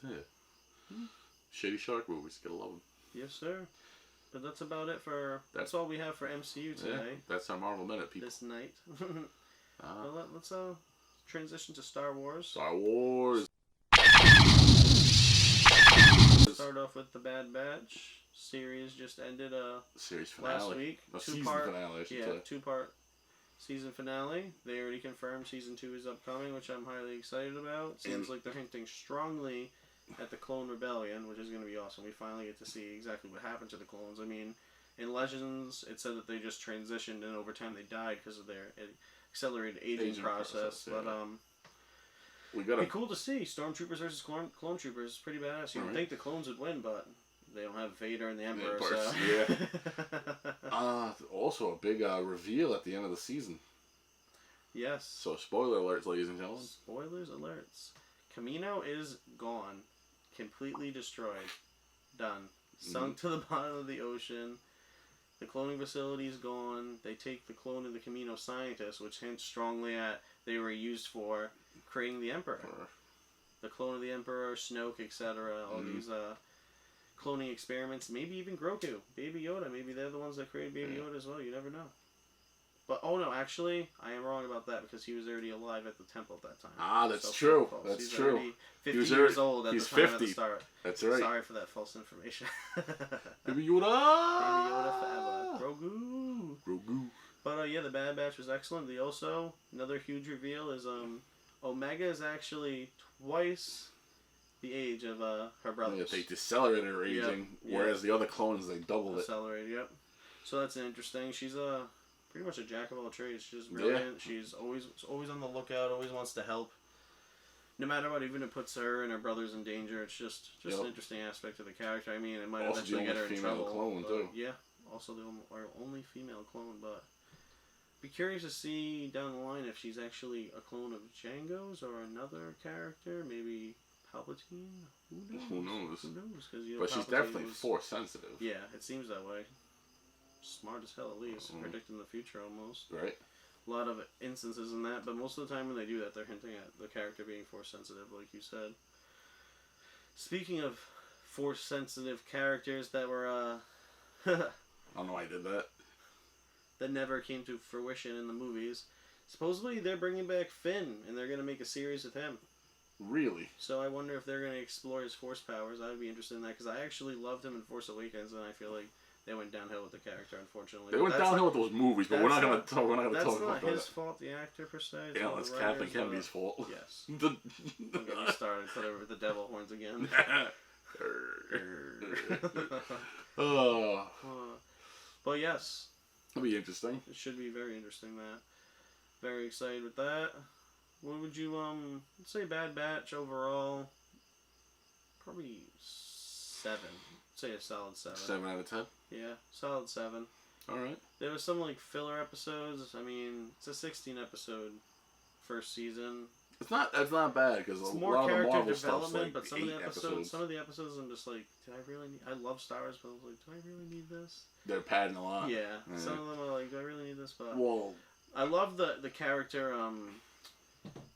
S1: Yeah. Shady shark movies. Gotta love them.
S2: Yes, sir. But that's about it for... That's all we have for MCU today.
S1: Yeah, that's our Marvel Minute, people.
S2: This night. Well, let's transition to Star Wars.
S1: Star Wars.
S2: Start off with The Bad Batch. Series just ended
S1: series finale.
S2: Last week.
S1: Season finale, I should say.
S2: 2-part season finale. They already confirmed season 2 is upcoming, which I'm highly excited about. Seems like they're hinting strongly at the Clone Rebellion, which is going to be awesome. We finally get to see exactly what happened to the clones. I mean, in Legends, it said that they just transitioned and over time they died because of their accelerated aging process.
S1: Yeah.
S2: But it'd be cool to see Stormtroopers versus clone troopers. Pretty badass. You would think the clones would win, but they don't have Vader and the Emperor. So.
S1: Yeah. Also a big reveal at the end of the season.
S2: Yes.
S1: So spoiler alerts, ladies and gentlemen.
S2: Spoilers alerts. Kamino is gone. Completely destroyed. Done. Sunk to the bottom of the ocean. The cloning facility is gone. They take the clone of the Kamino scientists, which hints strongly at they were used for creating the Emperor. The clone of the Emperor, Snoke, etc. All these cloning experiments. Maybe even Grogu. Baby Yoda. Maybe they're the ones that created Baby Yoda as well. You never know. But, oh no, actually, I am wrong about that because he was already alive at the temple at that time.
S1: Ah, that's true. That's true.
S2: 50 years old at the time 50. Of the start.
S1: That's right.
S2: Sorry for that false information.
S1: Baby Yoda!
S2: Baby Yoda forever. Grogu.
S1: Grogu.
S2: But, yeah, the Bad Batch was excellent. The also, another huge reveal is, Omega is actually twice the age of, her brothers.
S1: Yeah, they decelerated her aging, whereas the other clones, they doubled
S2: Accelerated, yep. So that's interesting. She's, pretty much a jack of all trades. She's brilliant. Yeah. She's always on the lookout. Always wants to help. No matter what, even if it puts her and her brothers in danger, it's just an interesting aspect of the character. I mean, it might eventually get her in trouble.
S1: Clone too.
S2: Yeah, also our only female clone. But be curious to see down the line if she's actually a clone of Jango's or another character, maybe Palpatine. Who knows? Because
S1: but she's definitely Force sensitive.
S2: Yeah, it seems that way. Smart as hell, at least. Predicting the future, almost.
S1: Right.
S2: A lot of instances in that, but most of the time when they do that, they're hinting at the character being Force-sensitive, like you said. Speaking of Force-sensitive characters that were,
S1: I don't know why I did that.
S2: That never came to fruition in the movies. Supposedly, they're bringing back Finn, and they're going to make a series with him.
S1: Really?
S2: So I wonder if they're going to explore his Force powers. I would be interested in that, because I actually loved him in Force Awakens, and I feel like they went downhill with the character, unfortunately.
S1: They went downhill with those movies, but we're not going to talk about that.
S2: That's not his fault, the actor, per se.
S1: Yeah, it's Kathleen Kennedy's fault.
S2: Yes. Don't get me started. Put over the devil horns again. But yes.
S1: That'll be interesting.
S2: It should be very interesting, that. Very excited with that. What would you, let's say Bad Batch overall? Probably 7. Say a solid 7.
S1: 7 out of 10?
S2: Yeah, solid 7.
S1: Alright.
S2: There was some, like, filler episodes. I mean, it's a 16-episode first season.
S1: That's not bad, because a
S2: more
S1: lot of the
S2: character
S1: Marvel
S2: development,
S1: stuff's like
S2: but some
S1: 8
S2: of the episodes I'm just like, did I really need... I love Star Wars, but I was like, do I really need this?
S1: They're padding a lot.
S2: Yeah. Some of them are like, do I really need this? But
S1: well,
S2: I love the character,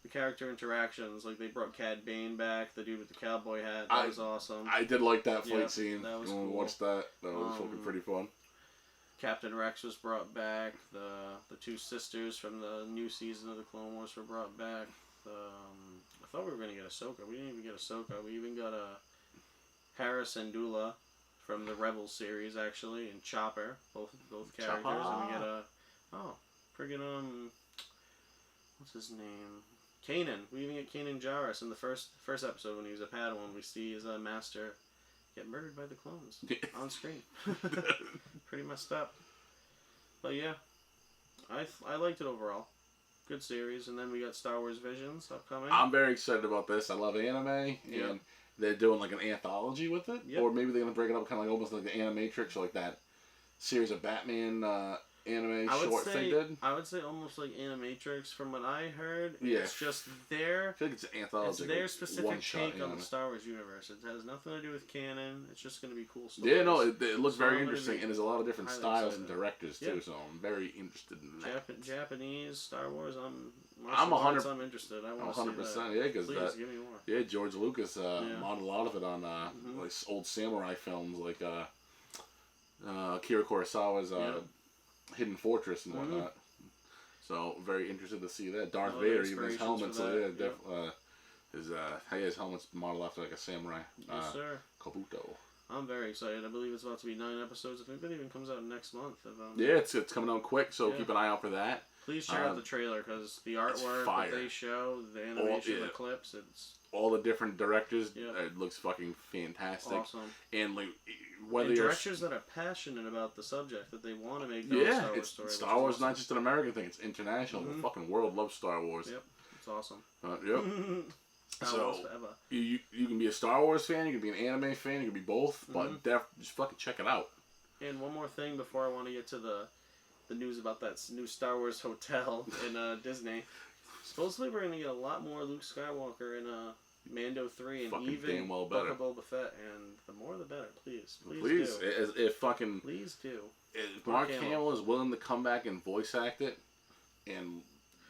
S2: the character interactions. Like, they brought Cad Bane back, the dude with the cowboy hat. That was awesome.
S1: I did like that fight scene.
S2: That was
S1: cool. Watched that. That was fucking pretty fun.
S2: Captain Rex was brought back. The two sisters from the new season of the Clone Wars were brought back. I thought we were going to get Ahsoka. We didn't even get Ahsoka. We even got Harris and Dula from the Rebels series, actually, and Chopper, both characters.
S1: Chopper.
S2: And we get friggin' what's his name? Kanan. We even get Kanan Jarrus in the first episode when he was a Padawan. We see his master get murdered by the clones on screen. pretty messed up. But yeah, I liked it overall. Good series, and then we got Star Wars Visions upcoming.
S1: I'm very excited about this. I love anime, and they're doing like an anthology with it, or maybe they're gonna break it up kind of like almost like the Animatrix or like that series of Batman anime shorts they did.
S2: I would say almost like Animatrix. From what I heard, it's just their.
S1: I feel like it's an anthology.
S2: It's their specific take on the Star Wars universe. It has nothing to do with canon. It's just going to be cool stuff.
S1: Yeah, no, it looks very interesting, and there's a lot of different styles and directors too. So I'm very interested in that.
S2: Japanese Star Wars. I'm
S1: 100%.
S2: I'm interested. I want to
S1: 100%. Yeah, because
S2: please give me more.
S1: Yeah, George Lucas modeled a lot of it on like old samurai films, like Akira Kurosawa's Hidden Fortress and whatnot. So very interested to see that. Darth Vader, even his helmet. So his helmet's modeled after like a samurai.
S2: Yes, sir.
S1: Kabuto.
S2: I'm very excited. I believe it's about to be 9 episodes. I think it even comes out next month.
S1: Yeah, it's coming out quick, so keep an eye out for that.
S2: Please check out the trailer because the artwork that they show, the animation, the clips, it's
S1: all the different directors. It looks fucking fantastic.
S2: Awesome.
S1: And like whether
S2: and directors that are passionate about the subject that they want to make Star Wars stories.
S1: Star Wars is not just an American thing; it's international. The fucking world loves Star Wars.
S2: Yep, it's awesome.
S1: Yep. So you can be a Star Wars fan, you can be an anime fan, you can be both, but just fucking check it out.
S2: And one more thing before I want to get to the news about that new Star Wars hotel in Disney. Supposedly we're gonna get a lot more Luke Skywalker in Mando 3 and
S1: fucking
S2: even
S1: well
S2: Book of Boba Fett, and the more the better. Please do.
S1: Please do. If Mark Hamill is willing to come back and voice act it, and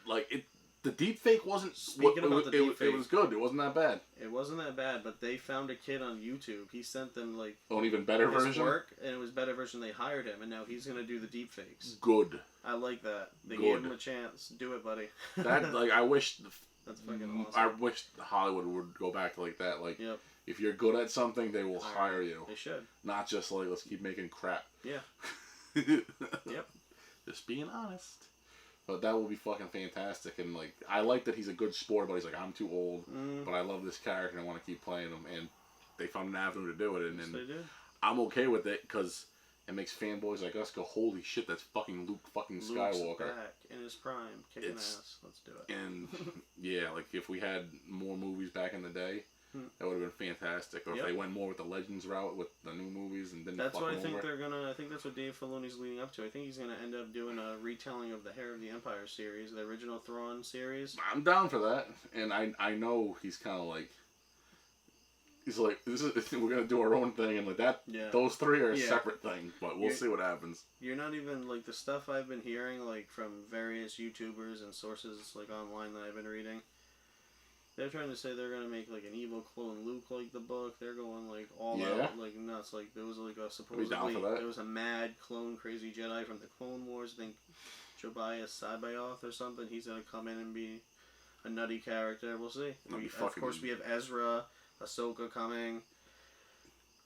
S1: like it. The deepfake wasn't.
S2: Speaking about the deepfake,
S1: it was good. It wasn't that bad.
S2: It wasn't that bad, but they found a kid on YouTube. He sent them like
S1: an even better version.
S2: Work, and it was better version. They hired him, and now he's gonna do the deepfakes.
S1: Good.
S2: I like that. They gave him a chance. Do it, buddy.
S1: I wish.
S2: That's fucking awesome.
S1: I wish Hollywood would go back to like that. Like, if you're good at something, they will hire you.
S2: They should.
S1: Not just like let's keep making crap.
S2: Yeah. Yep.
S1: Just being honest. But that will be fucking fantastic, and like I like that he's a good sport, but he's like I'm too old, but I love this character and I want to keep playing him, and they found an avenue to do it, and
S2: they did.
S1: I'm okay with it because it makes fanboys like us go, holy shit, that's fucking Luke fucking Skywalker.
S2: Luke's back in his prime, kicking ass. Let's do it.
S1: And yeah, like if we had more movies back in the day, that would have been fantastic. Or if they went more with the Legends route with the new movies and didn't.
S2: That's what I think they're gonna. I think that's what Dave Filoni's leading up to. I think he's gonna end up doing a retelling of the Heir of the Empire series, the original Thrawn series.
S1: I'm down for that, and I know he's kind of like. He's like, we're gonna do our own thing, and like that. Yeah. Those three are a separate thing, but we'll see what happens.
S2: You're not even like the stuff I've been hearing, like from various YouTubers and sources like online that I've been reading. They're trying to say they're gonna make like an evil clone Luke like the book. They're going like all out, like nuts. Like there was like a supposedly there was a mad clone crazy Jedi from the Clone Wars. I think Jobias Sabayoth or something. He's gonna come in and be a nutty character. We'll see. Of course, we have Ezra, Ahsoka coming.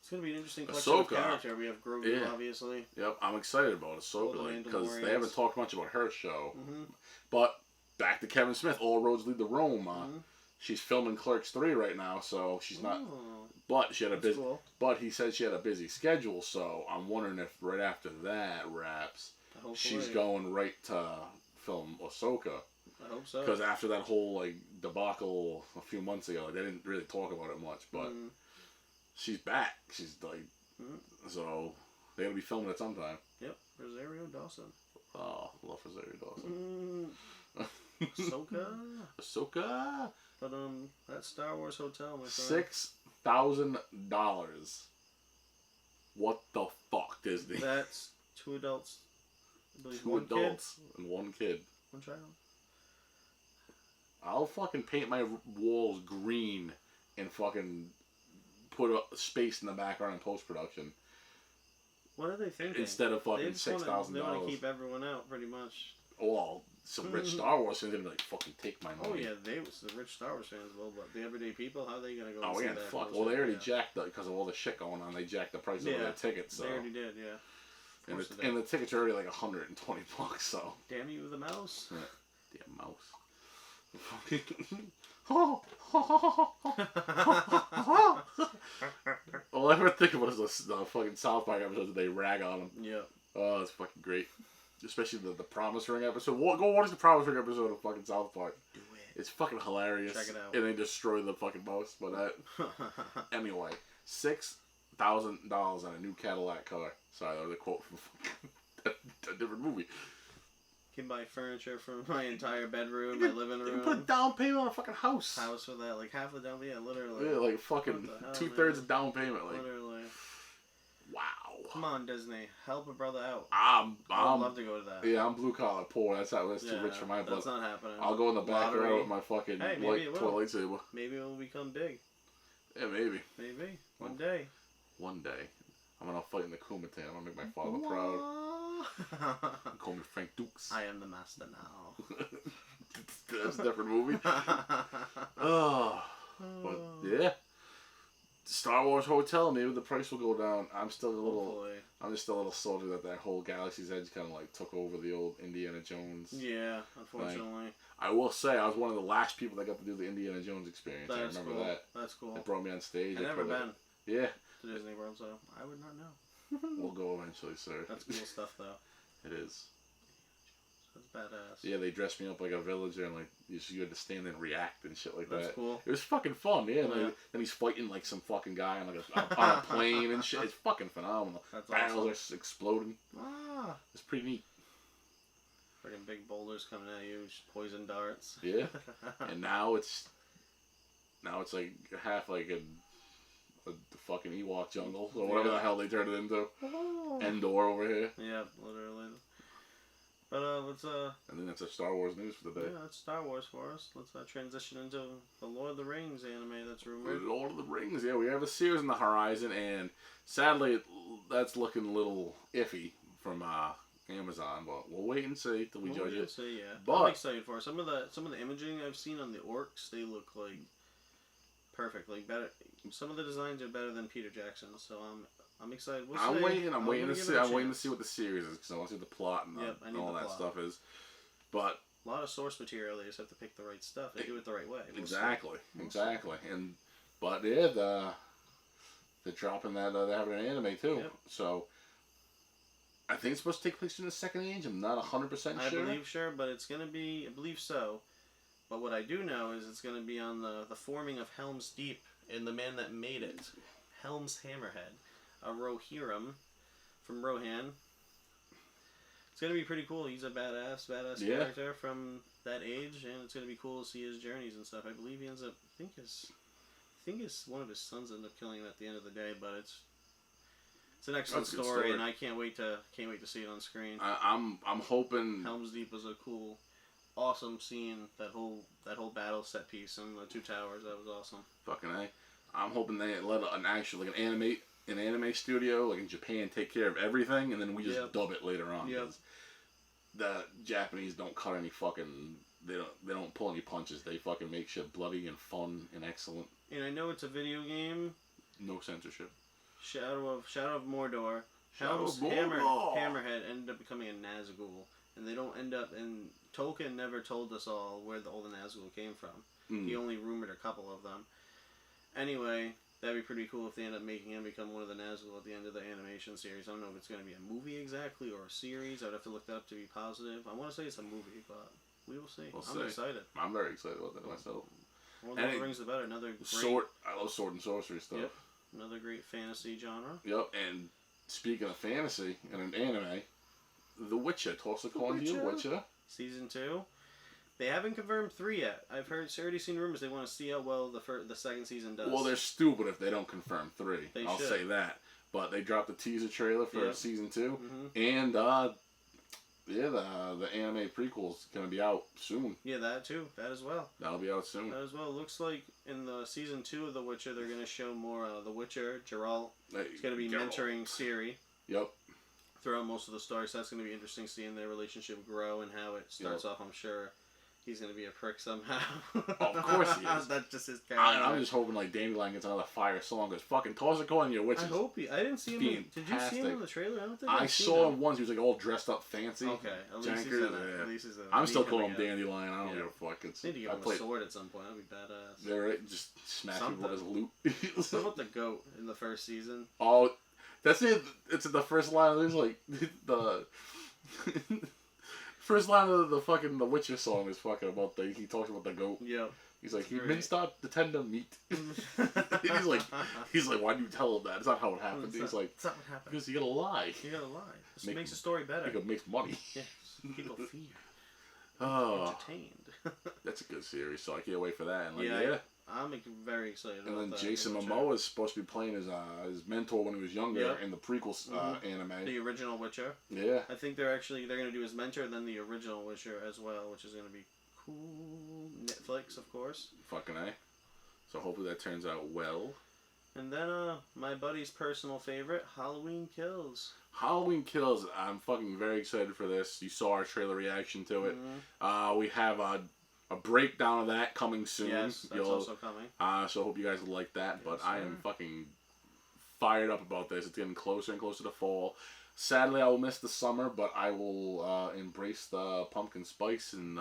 S2: It's gonna be an interesting collection of character. We have Grogu, obviously.
S1: Yep, I'm excited about Ahsoka because they haven't talked much about her show. But back to Kevin Smith. All roads lead to Rome. She's filming Clerks 3 right now, so she's not. But she had a busy. Cool. But he said she had a busy schedule, so I'm wondering if right after that wraps, she's going right to film Ahsoka.
S2: I hope so.
S1: Because after that whole like debacle a few months ago, they didn't really talk about it much. But she's back. She's like, so they're gonna be filming it sometime.
S2: Yep, Rosario Dawson.
S1: Oh, love Rosario Dawson. Ahsoka.
S2: But that Star Wars hotel, my friend.
S1: $6,000. What the fuck, Disney?
S2: That's 2 adults. I believe
S1: 2 adults and 1 kid.
S2: 1 child.
S1: I'll fucking paint my walls green and fucking put a space in the background in post production.
S2: What are they thinking?
S1: Instead of fucking $6,000.
S2: They want to keep everyone out, pretty much.
S1: Well, some rich Star Wars fans are gonna be like, fucking take my money.
S2: Oh yeah, the rich Star Wars fans will, but the everyday people, how are they gonna go?
S1: Oh yeah, fuck. Well, they already jacked because of all the shit going on. They jacked the price of their tickets. So.
S2: They already did, yeah.
S1: And the tickets are already like $120. So.
S2: Damn you, the mouse.
S1: Yeah. Damn mouse. All I ever think about is the fucking South Park episodes that they rag on him.
S2: Yeah.
S1: Oh, it's fucking great. Especially the Promise Ring episode. Go watch the Promise Ring episode of fucking South Park.
S2: Do it.
S1: It's fucking hilarious.
S2: Check it out.
S1: And they destroy the fucking most. But anyway, $6,000 on a new Cadillac car. Sorry, that was a quote from a different movie.
S2: Can buy furniture for my entire bedroom, my living room.
S1: You put a down payment on a fucking house.
S2: House for that, like half the down payment, literally.
S1: Yeah, like fucking 2/3 of down payment, like.
S2: Literally.
S1: Wow.
S2: Come on, Disney, help a brother out.
S1: I'd
S2: love to go to that.
S1: Yeah, I'm blue collar poor. That's too rich for my blood.
S2: That's not happening.
S1: I'll go in the back row with my fucking white toilet table.
S2: Maybe it will become big.
S1: Yeah, maybe.
S2: Maybe one day.
S1: One day, I'm gonna fight in the Kumite. I'm gonna make my father proud. Call me Frank Dukes.
S2: I am the master now.
S1: That's a different movie. Oh, but yeah. Star Wars Hotel, maybe the price will go down. I'm just still a little salty that whole Galaxy's Edge kind of like took over the old Indiana Jones.
S2: Yeah, unfortunately.
S1: Like, I will say, I was one of the last people that got to do the Indiana Jones experience.
S2: That's
S1: I remember
S2: cool.
S1: that.
S2: That's cool.
S1: They brought me on stage.
S2: I've never been.
S1: Yeah.
S2: To Disney World, so I would not know.
S1: We'll go eventually, sir.
S2: That's cool stuff, though.
S1: It is.
S2: That's badass.
S1: Yeah, they dressed me up like a villager and like you had to stand and react and shit like that.
S2: That's cool.
S1: It was fucking fun, yeah. And then he's fighting like some fucking guy on like on a plane and shit. It's fucking phenomenal.
S2: That's
S1: Barrels
S2: awesome.
S1: are exploding.
S2: Ah.
S1: It's pretty neat.
S2: Freaking big boulders coming at you, poison darts.
S1: Yeah. And now it's like half like a fucking Ewok jungle or whatever the hell they turned it into.
S2: Oh.
S1: Endor over here.
S2: Yeah, literally. But let's
S1: I think that's our Star Wars news for the day.
S2: Yeah, that's Star Wars for us. Let's transition into the Lord of the Rings anime that's rumored.
S1: Lord of the Rings, yeah, we have a series on the horizon, and sadly, that's looking a little iffy from Amazon. But we'll wait and see till we judge it.
S2: See, yeah.
S1: But
S2: I'm excited for it. Some of the imaging I've seen on the orcs, they look like perfect, like better. Some of the designs are better than Peter Jackson, so I'm excited.
S1: I'm waiting to see what the series is because I want to see what the plot and all that stuff is. But
S2: a lot of source material. They just have to pick the right stuff and do it the right way.
S1: Exactly. But yeah, they're dropping that. They're having an anime too. Yep. So I think it's supposed to take place in the Second Age. I'm not 100% sure.
S2: I believe but it's gonna be. I believe so. But what I do know is it's gonna be on the forming of Helm's Deep and the man that made it, Helm's Hammerhead. A Rohirrim from Rohan. It's gonna be pretty cool. He's a badass character from that age, and it's gonna be cool to see his journeys and stuff. I believe he ends up. I think his one of his sons ended up killing him at the end of the day, but it's an excellent story, and I can't wait to see it on screen.
S1: I'm hoping
S2: Helm's Deep was a cool, awesome scene. That whole battle set piece and the two towers. That was awesome.
S1: Fucking A. I'm hoping they let an anime studio like in Japan take care of everything, and then we just dub it later on.
S2: Yep.
S1: The Japanese don't cut any fucking. They don't pull any punches. They fucking make shit bloody and fun and excellent.
S2: And I know it's a video game.
S1: No censorship.
S2: Shadow of Mordor. Helm's Hammerhead ended up becoming a Nazgul, and they don't end up. And Tolkien never told us all where all the Nazgul came from. He only rumored a couple of them. Anyway, that'd be pretty cool if they end up making him become one of the Nazgul at the end of the animation series. I don't know if it's going to be a movie exactly or a series. I'd have to look that up to be positive. I want to say it's a movie, but we will see. I'm excited.
S1: I'm very excited about that myself.
S2: More Lord of the Rings, the better. Another great...
S1: I love sword and sorcery stuff.
S2: Yep. Another great fantasy genre.
S1: Yep, and speaking of fantasy and an anime, The Witcher. Toss a coin to you, Witcher.
S2: Season 2. They haven't confirmed 3 yet. I've already seen rumors they want to see how well the second season does.
S1: Well, they're stupid if they don't confirm 3. I'll say that. But they dropped the teaser trailer for season 2, and the anime prequel's gonna be out soon.
S2: Yeah, that too. That as well.
S1: That'll be out soon.
S2: That as well. Looks like in the season 2 of The Witcher, they're gonna show more The Witcher, Geralt. It's gonna be mentoring Ciri.
S1: Yep.
S2: Throughout most of the story, so that's gonna be interesting seeing their relationship grow and how it starts off. I'm sure he's gonna be a prick somehow.
S1: Of course he is.
S2: That's just his character.
S1: I'm just hoping like Dandelion gets another fire song. Goes fucking toss a coin, you witches.
S2: I hope he. I didn't see him. Did you see him in the trailer? I don't think
S1: I saw him once. He was like all dressed up, fancy.
S2: Okay, at least he's in it. At least he's in it.
S1: I'm still calling him Dandelion. I don't give a fuck.
S2: Need to give him a sword at some point. That'd be badass.
S1: They're right. Just smash people with his loot.
S2: What about the goat in the first season?
S1: Oh, That's it. It's the first line. There's like the first line of the fucking The Witcher song is fucking about he talks about the goat.
S2: Yep.
S1: He's like, he minced out the tender meat. he's like, why do you tell him that? It's not how it happened. He's like,
S2: it's not what happened.
S1: Because you gotta lie.
S2: You gotta lie. This makes the story better.
S1: It makes money.
S2: Yes. People fear.
S1: Oh,
S2: entertained.
S1: That's a good series, so I can't wait for that. And
S2: I'm very excited.
S1: And
S2: about
S1: then Jason Momoa is supposed to be playing his mentor when he was younger in the prequel anime.
S2: The original Witcher.
S1: Yeah.
S2: I think they're gonna do his mentor, and then the original Witcher as well, which is gonna be cool. Netflix, of course.
S1: Fucking A. So hopefully that turns out well.
S2: And then my buddy's personal favorite, Halloween Kills.
S1: Halloween Kills. I'm fucking very excited for this. You saw our trailer reaction to it. Mm-hmm. We have a breakdown of that coming soon.
S2: Yes, that's also coming.
S1: So I hope you guys will like that. But I am fucking fired up about this. It's getting closer and closer to fall. Sadly, I will miss the summer, but I will embrace the pumpkin spice and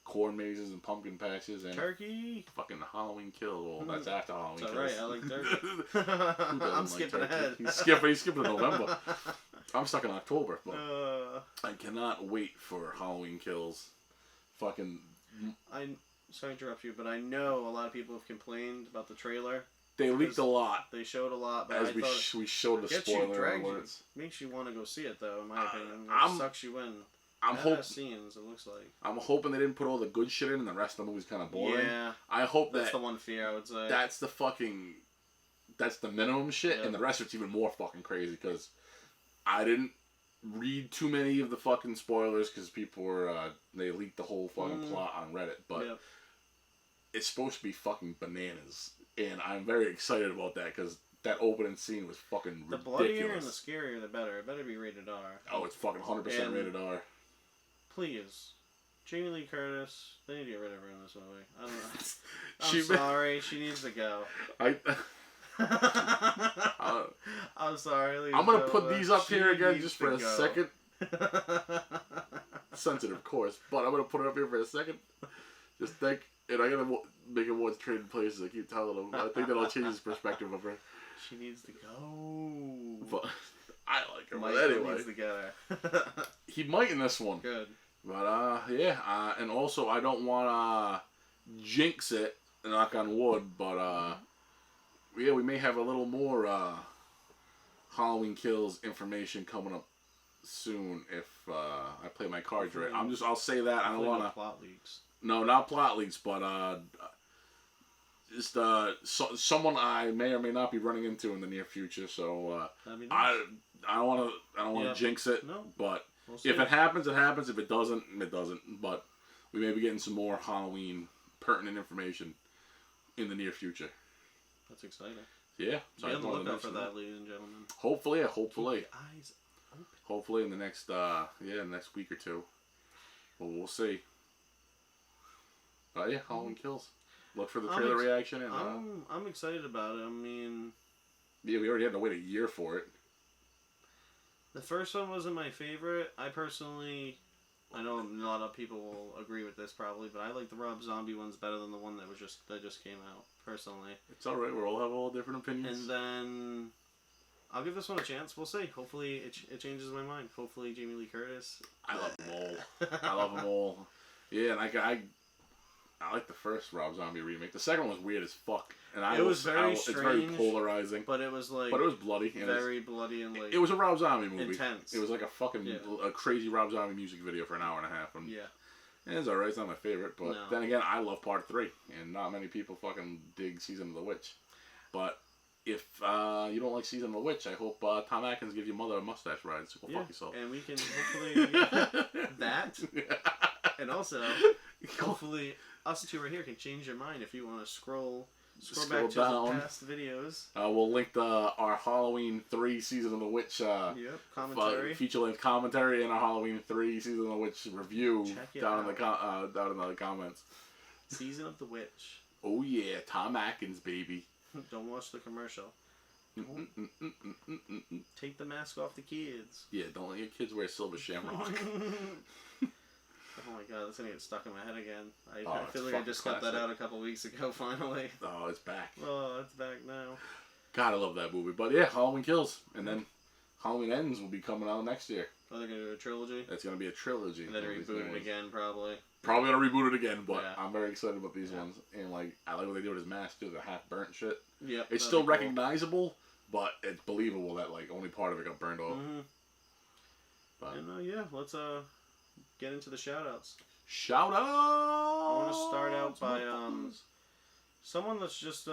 S1: corn mazes and pumpkin patches and
S2: turkey.
S1: Fucking Halloween Kill. Well, that's after Halloween Kills.
S2: That's right. I like turkey. I'm skipping ahead.
S1: He's skipping November. I'm stuck in October, but I cannot wait for Halloween Kills. Fucking.
S2: Sorry to interrupt you, but I know a lot of people have complained about the trailer.
S1: They leaked a lot.
S2: They showed a lot, but
S1: as we showed the spoiler alerts.
S2: Makes you want to go see it, though. In my opinion, it sucks you in.
S1: I'm hoping
S2: scenes. It looks like.
S1: I'm hoping they didn't put all the good shit in, and the rest of the movie's kind of boring.
S2: Yeah.
S1: I hope
S2: that's the one fear I would say.
S1: That's the minimum shit, and the rest of it's even more fucking crazy because I didn't read too many of the fucking spoilers because people were they leaked the whole fucking plot on Reddit, but it's supposed to be fucking bananas, and I'm very excited about that because that opening scene was fucking ridiculous.
S2: The bloodier and the scarier, the better. It better be rated R.
S1: Oh, it's fucking 100% rated R.
S2: Please, Jamie Lee Curtis. They need to get rid of her in this movie. I don't know. I'm sorry. She needs to go. I'm sorry.
S1: I'm gonna put these up here again just for a second. Sensitive, of course, but I'm gonna put it up here for a second. Just think, and I gotta make it more trading places. I keep telling him. I think that'll change his perspective of her.
S2: She needs to go.
S1: But I like her.
S2: Mike
S1: but anyway,
S2: needs to get her.
S1: He might in this one.
S2: Good.
S1: But and also I don't want to jinx it, knock on wood, but we may have a little more Halloween Kills information coming up soon if I play my cards right. I'll say that. I don't want to
S2: plot leaks.
S1: No, not plot leaks, but just someone I may or may not be running into in the near future. So nice. I don't want to jinx it. No. But if it happens, it happens. If it doesn't, it doesn't. But we may be getting some more Halloween pertinent information in the near future.
S2: That's exciting.
S1: Yeah.
S2: So be on the lookout for that, ladies and gentlemen.
S1: Hopefully.
S2: Keep your eyes open.
S1: Hopefully in the next next week or two. Well, we'll see. But Halloween Kills. Look for the trailer reaction. And
S2: I'm excited about it. I mean...
S1: Yeah, we already had to wait a year for it.
S2: The first one wasn't my favorite. I personally... I know a lot of people will agree with this probably, but I like the Rob Zombie ones better than the one that just came out, personally.
S1: It's alright, we all have all different opinions.
S2: And then... I'll give this one a chance. We'll see. Hopefully it changes my mind. Hopefully Jamie Lee Curtis.
S1: I love them all. I love them all. Yeah, and I like the first Rob Zombie remake. The second one was weird as fuck. And
S2: it was very strange.
S1: It's very polarizing.
S2: But it was
S1: bloody.
S2: Very bloody and
S1: It was a Rob Zombie movie.
S2: Intense.
S1: It was like a fucking a crazy Rob Zombie music video for an hour and a half. And it's alright. It's not my favorite. But then again, I love part 3. And not many people fucking dig Season of the Witch. But if you don't like Season of the Witch, I hope Tom Atkins gives your mother a mustache ride. So go fuck yourself.
S2: And we can hopefully that. And also, hopefully, us two right here can change your mind if you want to scroll back to the past videos.
S1: We'll link our Halloween 3 Season of the Witch
S2: commentary,
S1: feature-length commentary, and our Halloween 3 Season of the Witch review down in the comments.
S2: Season of the Witch.
S1: Oh yeah, Tom Atkins, baby.
S2: Don't watch the commercial. Take the mask off the kids.
S1: Yeah, don't let your kids wear Silver Shamrock.
S2: Oh my god, that's gonna get stuck in my head again. I feel like I just got that out a couple weeks ago, finally.
S1: Oh, it's back.
S2: Oh, it's back now.
S1: God, I love that movie. But yeah, Halloween Kills, and then Halloween Ends will be coming out next year.
S2: Oh, they're gonna do a trilogy.
S1: It's gonna be a trilogy.
S2: And then reboot it again, probably.
S1: Probably gonna reboot it again, but
S2: yeah.
S1: I'm very excited about these ones. And like, I like what they do with his mask too, the half burnt shit.
S2: Yep.
S1: It's still recognizable, but it's believable that like only part of it got burned off.
S2: Mm-hmm.
S1: But,
S2: and yeah, let's get into the shout-outs.
S1: Shout out!
S2: I want to start out by someone that's just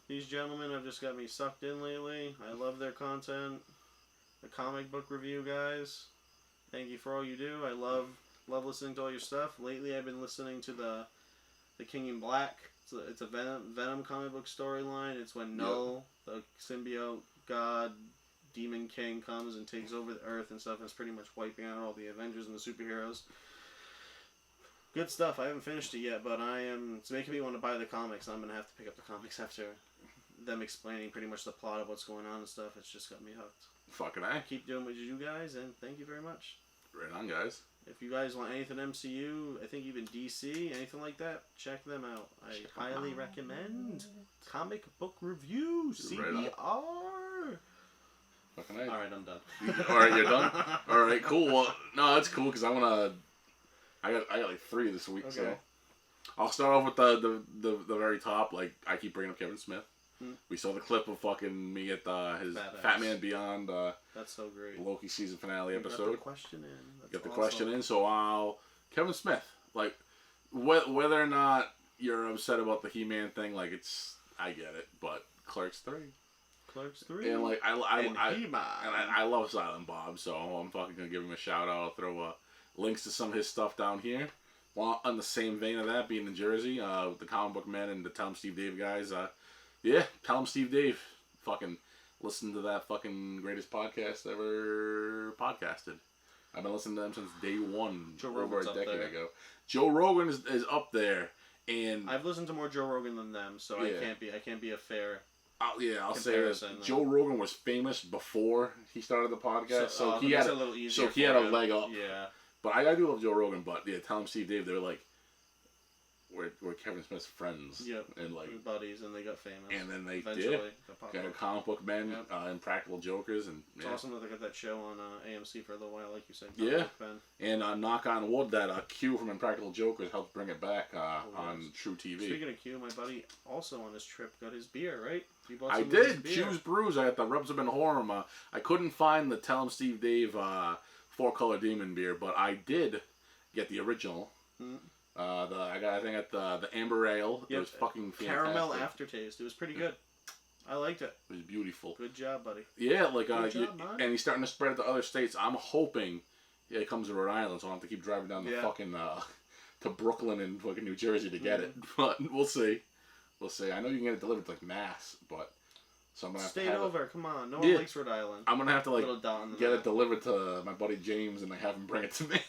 S2: these gentlemen have just got me sucked in lately. I love their content. The comic book review guys. Thank you for all you do. I love listening to all your stuff. Lately, I've been listening to the King in Black. It's a Venom comic book storyline. It's when Null, the symbiote god, Demon King, comes and takes over the Earth and stuff. And it's pretty much wiping out all the Avengers and the superheroes. Good stuff. I haven't finished it yet, but it's making me want to buy the comics. I'm gonna have to pick up the comics after them explaining pretty much the plot of what's going on and stuff. It's just got me hooked.
S1: Fucking A.
S2: Keep doing what you do, guys, and thank you very much.
S1: Right on, guys.
S2: If you guys want anything MCU, I think even DC, anything like that, check them out. I highly recommend Comic Book Review, CBR.
S1: Fucking A.
S2: Alright, I'm done.
S1: Alright, you're done? Alright, cool. Well, no, that's cool, because I got like 3 this week,
S2: Okay.
S1: so. I'll start off with the very top. Like, I keep bringing up Kevin Smith. We saw the clip of fucking me at his Fat Man Beyond
S2: that's so great.
S1: Loki season finale episode.
S2: Got the question in.
S1: Get the question in. So Kevin Smith, like whether or not you're upset about the He-Man thing, like I get it, but Clerks 3. And like I love Silent Bob, so I'm fucking gonna give him a shout out. I'll throw links to some of his stuff down here. Well, on the same vein of that, being in Jersey, with the Comic Book Men and the Tell 'em Steve Dave guys, yeah, Tell 'em Steve Dave. Fucking listen to that fucking greatest podcast ever podcasted. I've been listening to them since day one, over a decade ago. Joe Rogan is up there, and
S2: I've listened to more Joe Rogan than them, so yeah. I can't be a fair.
S1: I'll say this: Joe Rogan was famous before he started the podcast, so he had a leg up.
S2: Yeah.
S1: But I do love Joe Rogan, but yeah, Tell 'em Steve Dave, they're like, we're Kevin Smith's friends.
S2: Yep.
S1: And like
S2: buddies, and they got famous.
S1: And then they
S2: eventually
S1: got a Comic Book Men, Impractical Jokers, and
S2: it's awesome that they got that show on AMC for a little while, like you said.
S1: And knock on wood that Q from Impractical Jokers helped bring it back on True TV.
S2: Speaking of Q, my buddy also on his trip got his beer, right?
S1: I did. Q's Brews. I got the Rubs Have Been Horror. I couldn't find the Tell 'em Steve Dave 4-color Demon beer, but I did get the original. I think the Amber Ale. It was fucking fantastic.
S2: Caramel aftertaste. It was pretty good. I liked it.
S1: It was beautiful.
S2: Good job, buddy.
S1: Yeah, like and he's starting to spread it to other states. I'm hoping it comes to Rhode Island, so I don't have to keep driving down the fucking to Brooklyn and fucking New Jersey to get it. But we'll see. I know you can get it delivered to like Mass, but so I'm gonna have to have
S2: over. Come on, no one likes Rhode Island.
S1: I'm gonna have to like get it delivered to my buddy James and have him bring it to me.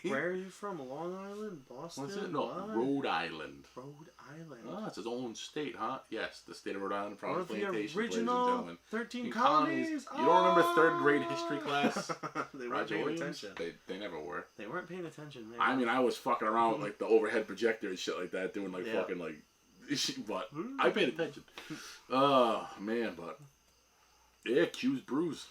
S2: Where are you from? Long Island, Boston?
S1: What's it? No, Rhode Island.
S2: Rhode Island.
S1: Oh, it's its own state, huh? Yes, the state of Rhode Island,
S2: proud
S1: plantation,
S2: the original 13 colonies.
S1: You don't remember 3rd grade history class?
S2: They weren't paying attention.
S1: They never were.
S2: They weren't paying attention.
S1: I mean, I was fucking around with like the overhead projector and shit like that, doing like fucking like. But I paid attention. Oh man, but yeah, Q's Brews.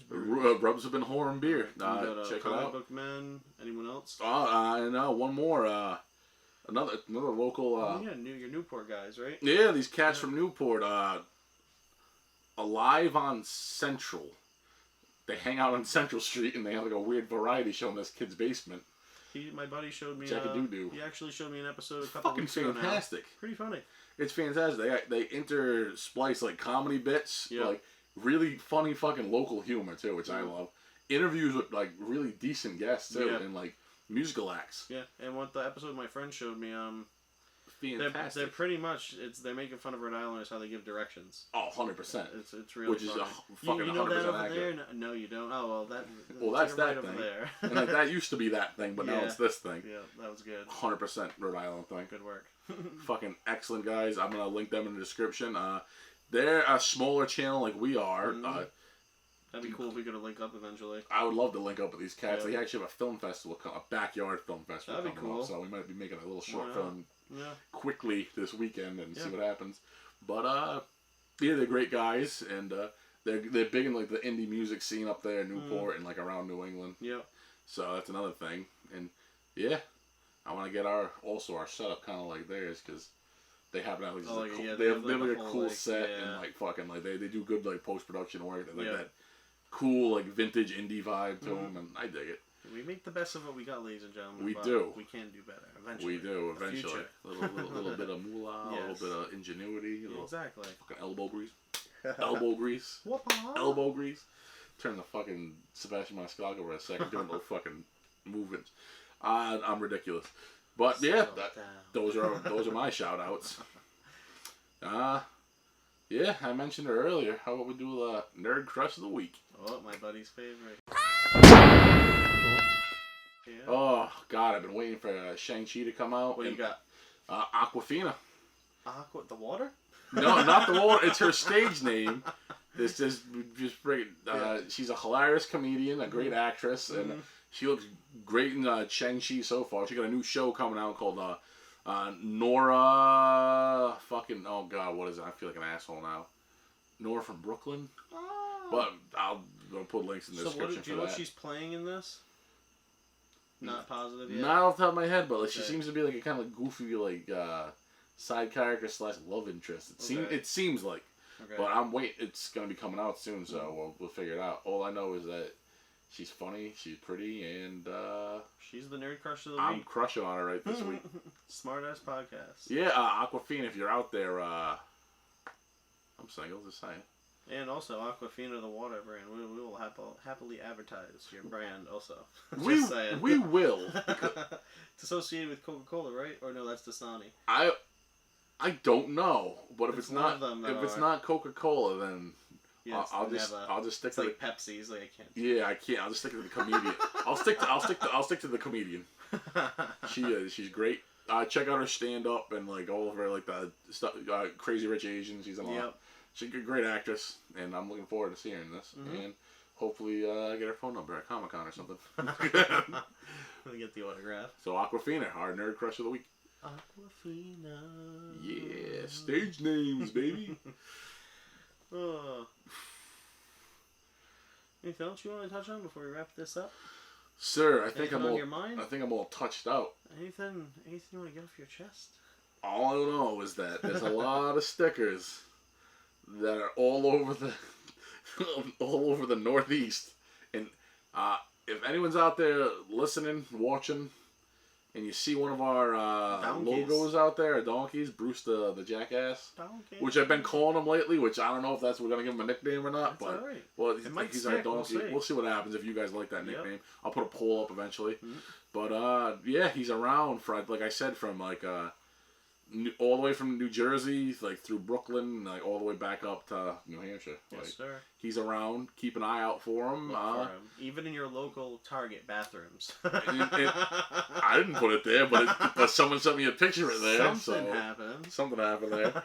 S1: Rubs Have Been Horror and beer. Check it out.
S2: Comic Book Men. Anyone else?
S1: I know one more. Another local.
S2: Your Newport guys, right?
S1: Yeah, these cats from Newport. Alive on Central. They hang out on Central Street and they have like a weird variety show in this kid's basement.
S2: My buddy showed me. He actually showed me an episode a couple weeks ago.
S1: Fucking fantastic.
S2: Pretty funny.
S1: It's fantastic. They intersplice like comedy bits, like really funny fucking local humor too, which I love. Interviews with like really decent guests too, and like musical acts.
S2: Yeah, and what the episode my friend showed me,
S1: fantastic.
S2: They're pretty much they're making fun of Rhode Island is how they give directions.
S1: Oh, 100%.
S2: It's really
S1: which
S2: funny.
S1: Is a fucking
S2: you know
S1: 100%
S2: that over
S1: accurate.
S2: there? No, you don't. Oh
S1: well, that's that
S2: right
S1: thing.
S2: Over there.
S1: And like that used to be that thing, but now it's this thing.
S2: Yeah, that was good.
S1: 100% Rhode Island thing.
S2: Good work.
S1: Fucking excellent guys. I'm gonna link them in the description. They're a smaller channel like we are.
S2: That'd be cool if we could link up eventually.
S1: I would love to link up with these cats. They actually have a film festival, a backyard film festival.
S2: That'd be cool.
S1: Up, so we might be making a little short film quickly this weekend and see what happens. But Yeah, they're great guys, and they're big in like the indie music scene up there in Newport and like around New England.
S2: Yep.
S1: So that's another thing, and yeah, I want to get our setup kind of like theirs because they have like, they have like a cool set and like fucking like they do good like post production work and like that cool like vintage indie vibe to them, and I dig it.
S2: We make the best of what we got, ladies and gentlemen.
S1: We do.
S2: We can do better eventually.
S1: We do eventually. Little bit of moolah, a little bit of ingenuity,
S2: exactly.
S1: Fucking elbow grease, elbow grease. Turn the fucking Sebastian Maniscalco over a second, doing little fucking movements. I'm ridiculous, but yeah, those are my shout outs. Yeah, I mentioned it earlier. How about we do Nerd Crush of the Week?
S2: Oh, my buddy's favorite. Yeah.
S1: Oh, God, I've been waiting for Shang-Chi to come out.
S2: What do you got?
S1: Awkwafina.
S2: The water?
S1: No, not the water. It's her stage name. This is just great. She's a hilarious comedian, a great actress, and she looks great in Shang-Chi so far. She got a new show coming out called Nora fucking, oh God, what is it? I feel like an asshole now. Nora from Brooklyn? Oh. But I'll put links in the description for that.
S2: Do you know what she's playing in this? Not positive yet?
S1: Not off the top of my head, but like, she seems to be like a kind of like goofy like side character / love interest. It seems like. Okay. But I'm waiting. It's going to be coming out soon, so we'll figure it out. All I know is that she's funny, she's pretty, and
S2: she's the nerd crush of the week.
S1: I'm crushing on her right this week.
S2: SmartAssPodCast.
S1: Yeah, Awkwafina, if you're out there, I'm single, just saying. And
S2: also, Awkwafina, the water brand. We will happily advertise your brand also.
S1: We will.
S2: It's associated with Coca-Cola, right? Or no, that's Dasani.
S1: I don't know, but if it's not Coca-Cola, then I'll just stick to
S2: like Pepsi's. Like I can't.
S1: Yeah, I can't. I'll just stick to the comedian. I'll stick to the comedian. She's great. Check out her stand up and like all of her like the stuff. Crazy Rich Asians. She's a lot. She's a great actress, and I'm looking forward to seeing her in this. And hopefully get her phone number at Comic-Con or something.
S2: We'll get the autograph.
S1: So Awkwafina, our nerd crush of the week.
S2: Awkwafina.
S1: Yeah, stage names, baby.
S2: Anything else you want to touch on before we wrap this up?
S1: Sir, I think I'm all touched out.
S2: Anything you want to get off your chest?
S1: All I know is that there's a lot of stickers that are all over the Northeast, and if anyone's out there listening, watching, and you see one of our logos out there, or donkeys, Bruce the Jackass, which I've been calling him lately, which I don't know if we're going to give him a nickname or not, but
S2: right.
S1: Well, he's our donkey. We'll see what happens if you guys like that nickname. Yep. I'll put a poll up eventually. But yeah, he's around for, like I said, from like all the way from New Jersey, like through Brooklyn, like all the way back up to New Hampshire.
S2: Yes,
S1: like,
S2: sir.
S1: He's around. Keep an eye out for him.
S2: Even in your local Target bathrooms.
S1: I didn't put it there, but someone sent me a picture of it there.
S2: Something happened.
S1: Something happened there.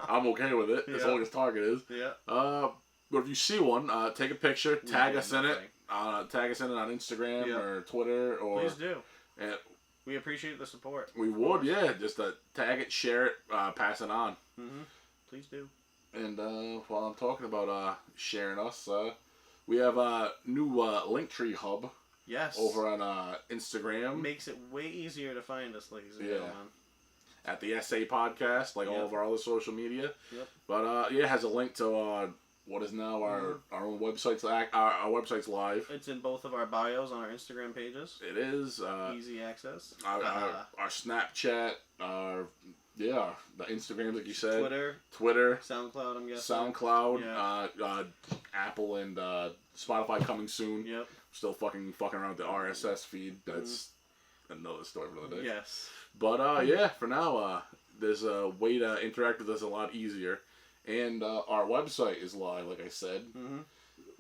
S1: I'm okay with it, as long as Target is.
S2: Yeah.
S1: But if you see one, take a picture, tag us in it. Tag us in it on Instagram or Twitter. Or
S2: please do.
S1: And
S2: we appreciate the support.
S1: We would, yeah. Just tag it, share it, pass it on.
S2: Please do.
S1: And while I'm talking about sharing us, we have a new Linktree hub.
S2: Yes.
S1: Over on Instagram.
S2: Makes it way easier to find us, ladies and gentlemen.
S1: At the SAPCs, like all of our other social media.
S2: Yep.
S1: But it has a link to what is now our own website's our website's live.
S2: It's in both of our bios on our Instagram pages.
S1: It is
S2: easy access.
S1: Our Snapchat, the Instagram, like you said.
S2: Twitter. SoundCloud, I'm guessing.
S1: SoundCloud. Yeah. Apple and Spotify coming soon.
S2: Yep.
S1: Still fucking around with the RSS feed. That's another story for another day.
S2: Yes.
S1: But for now, there's a way to interact with us a lot easier. And our website is live, like I said.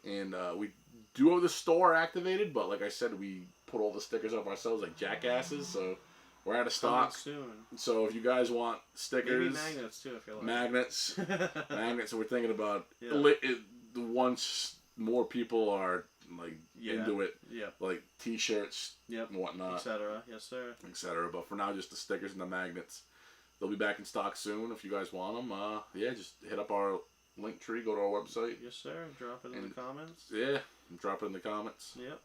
S1: And we do have the store activated, but like I said, we put all the stickers up ourselves like jackasses, so we're out of stock.
S2: Soon.
S1: So if you guys want stickers...
S2: Maybe magnets, too, if you like.
S1: Magnets. Magnets, so we're thinking about once more people are like into it, like t-shirts and whatnot.
S2: Etc. Yes, sir.
S1: Etc. But for now, just the stickers and the magnets. They'll be back in stock soon if you guys want them. Just hit up our link tree. Go to our website.
S2: Yes, sir. Drop it in the comments.
S1: Yeah, drop it in the comments.
S2: Yep.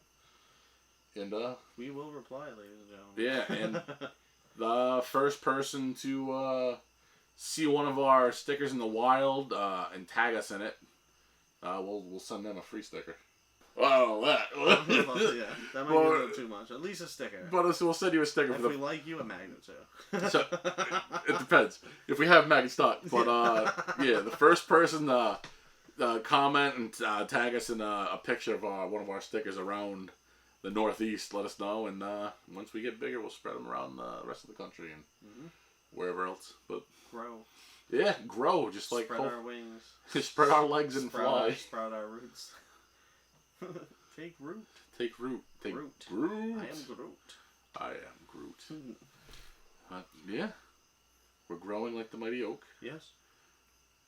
S1: And
S2: we will reply, ladies and gentlemen.
S1: Yeah, and the first person to see one of our stickers in the wild and tag us in it, we'll send them a free sticker. Well, that
S2: yeah, that might be a little too much. At least a sticker.
S1: But we'll send you a sticker.
S2: If we like you, a magnet too.
S1: So, it depends. If we have magnet stock. But yeah, the first person comment and tag us in a picture of one of our stickers around the Northeast, let us know. And once we get bigger, we'll spread them around the rest of the country and wherever else. But
S2: grow.
S1: Yeah, grow. Just
S2: spread
S1: like
S2: our wings.
S1: Spread our legs and fly.
S2: Sprout our roots. Take root.
S1: Take root. Take
S2: Groot.
S1: Groot.
S2: I am Groot.
S1: I am Groot. Yeah. We're growing like the mighty oak.
S2: Yes.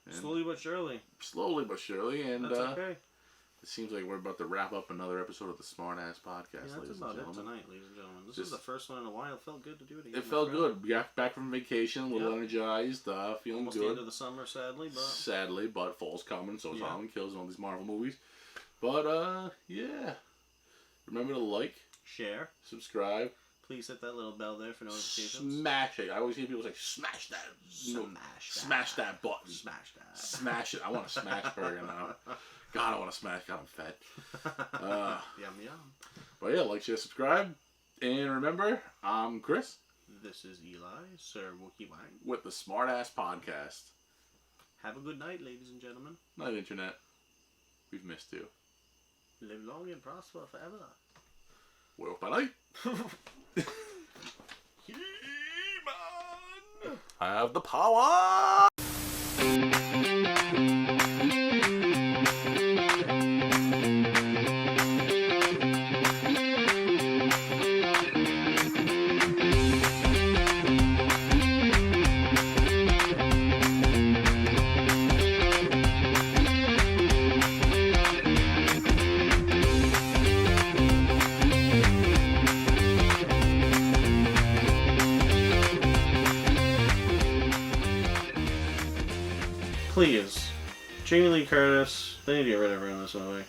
S1: And
S2: slowly but surely.
S1: Slowly but surely. And
S2: that's okay.
S1: It seems like we're about to wrap up another episode of the SmartAssPodCast,
S2: yeah,
S1: ladies
S2: that's about
S1: and gentlemen.
S2: it tonight, ladies and gentlemen. This is the first one in a while. It felt good to do it again.
S1: It felt good. We got back from vacation, a little energized, feeling
S2: almost
S1: good.
S2: the end of the summer, sadly,
S1: but fall's coming, so is Halloween Kills and all these Marvel movies. But, yeah. Remember to like,
S2: share,
S1: subscribe.
S2: Please hit that little bell there for notifications.
S1: Smash it. I always hear people say, smash that. Smash that button.
S2: Smash that.
S1: Smash it. I want a smash burger now. God, I want to smash. God, I'm fed.
S2: Yum, yum.
S1: But yeah, like, share, subscribe. And remember, I'm Chris.
S2: This is Eli, Sir Wookie Wang.
S1: With the SmartAssPodcast.
S2: Have a good night, ladies and gentlemen.
S1: Night, Internet. We've missed you.
S2: Live long and prosper forever.
S1: Well, bye night. I have the power.
S2: Please, Jamie Lee Curtis, they need to get rid of her in this movie.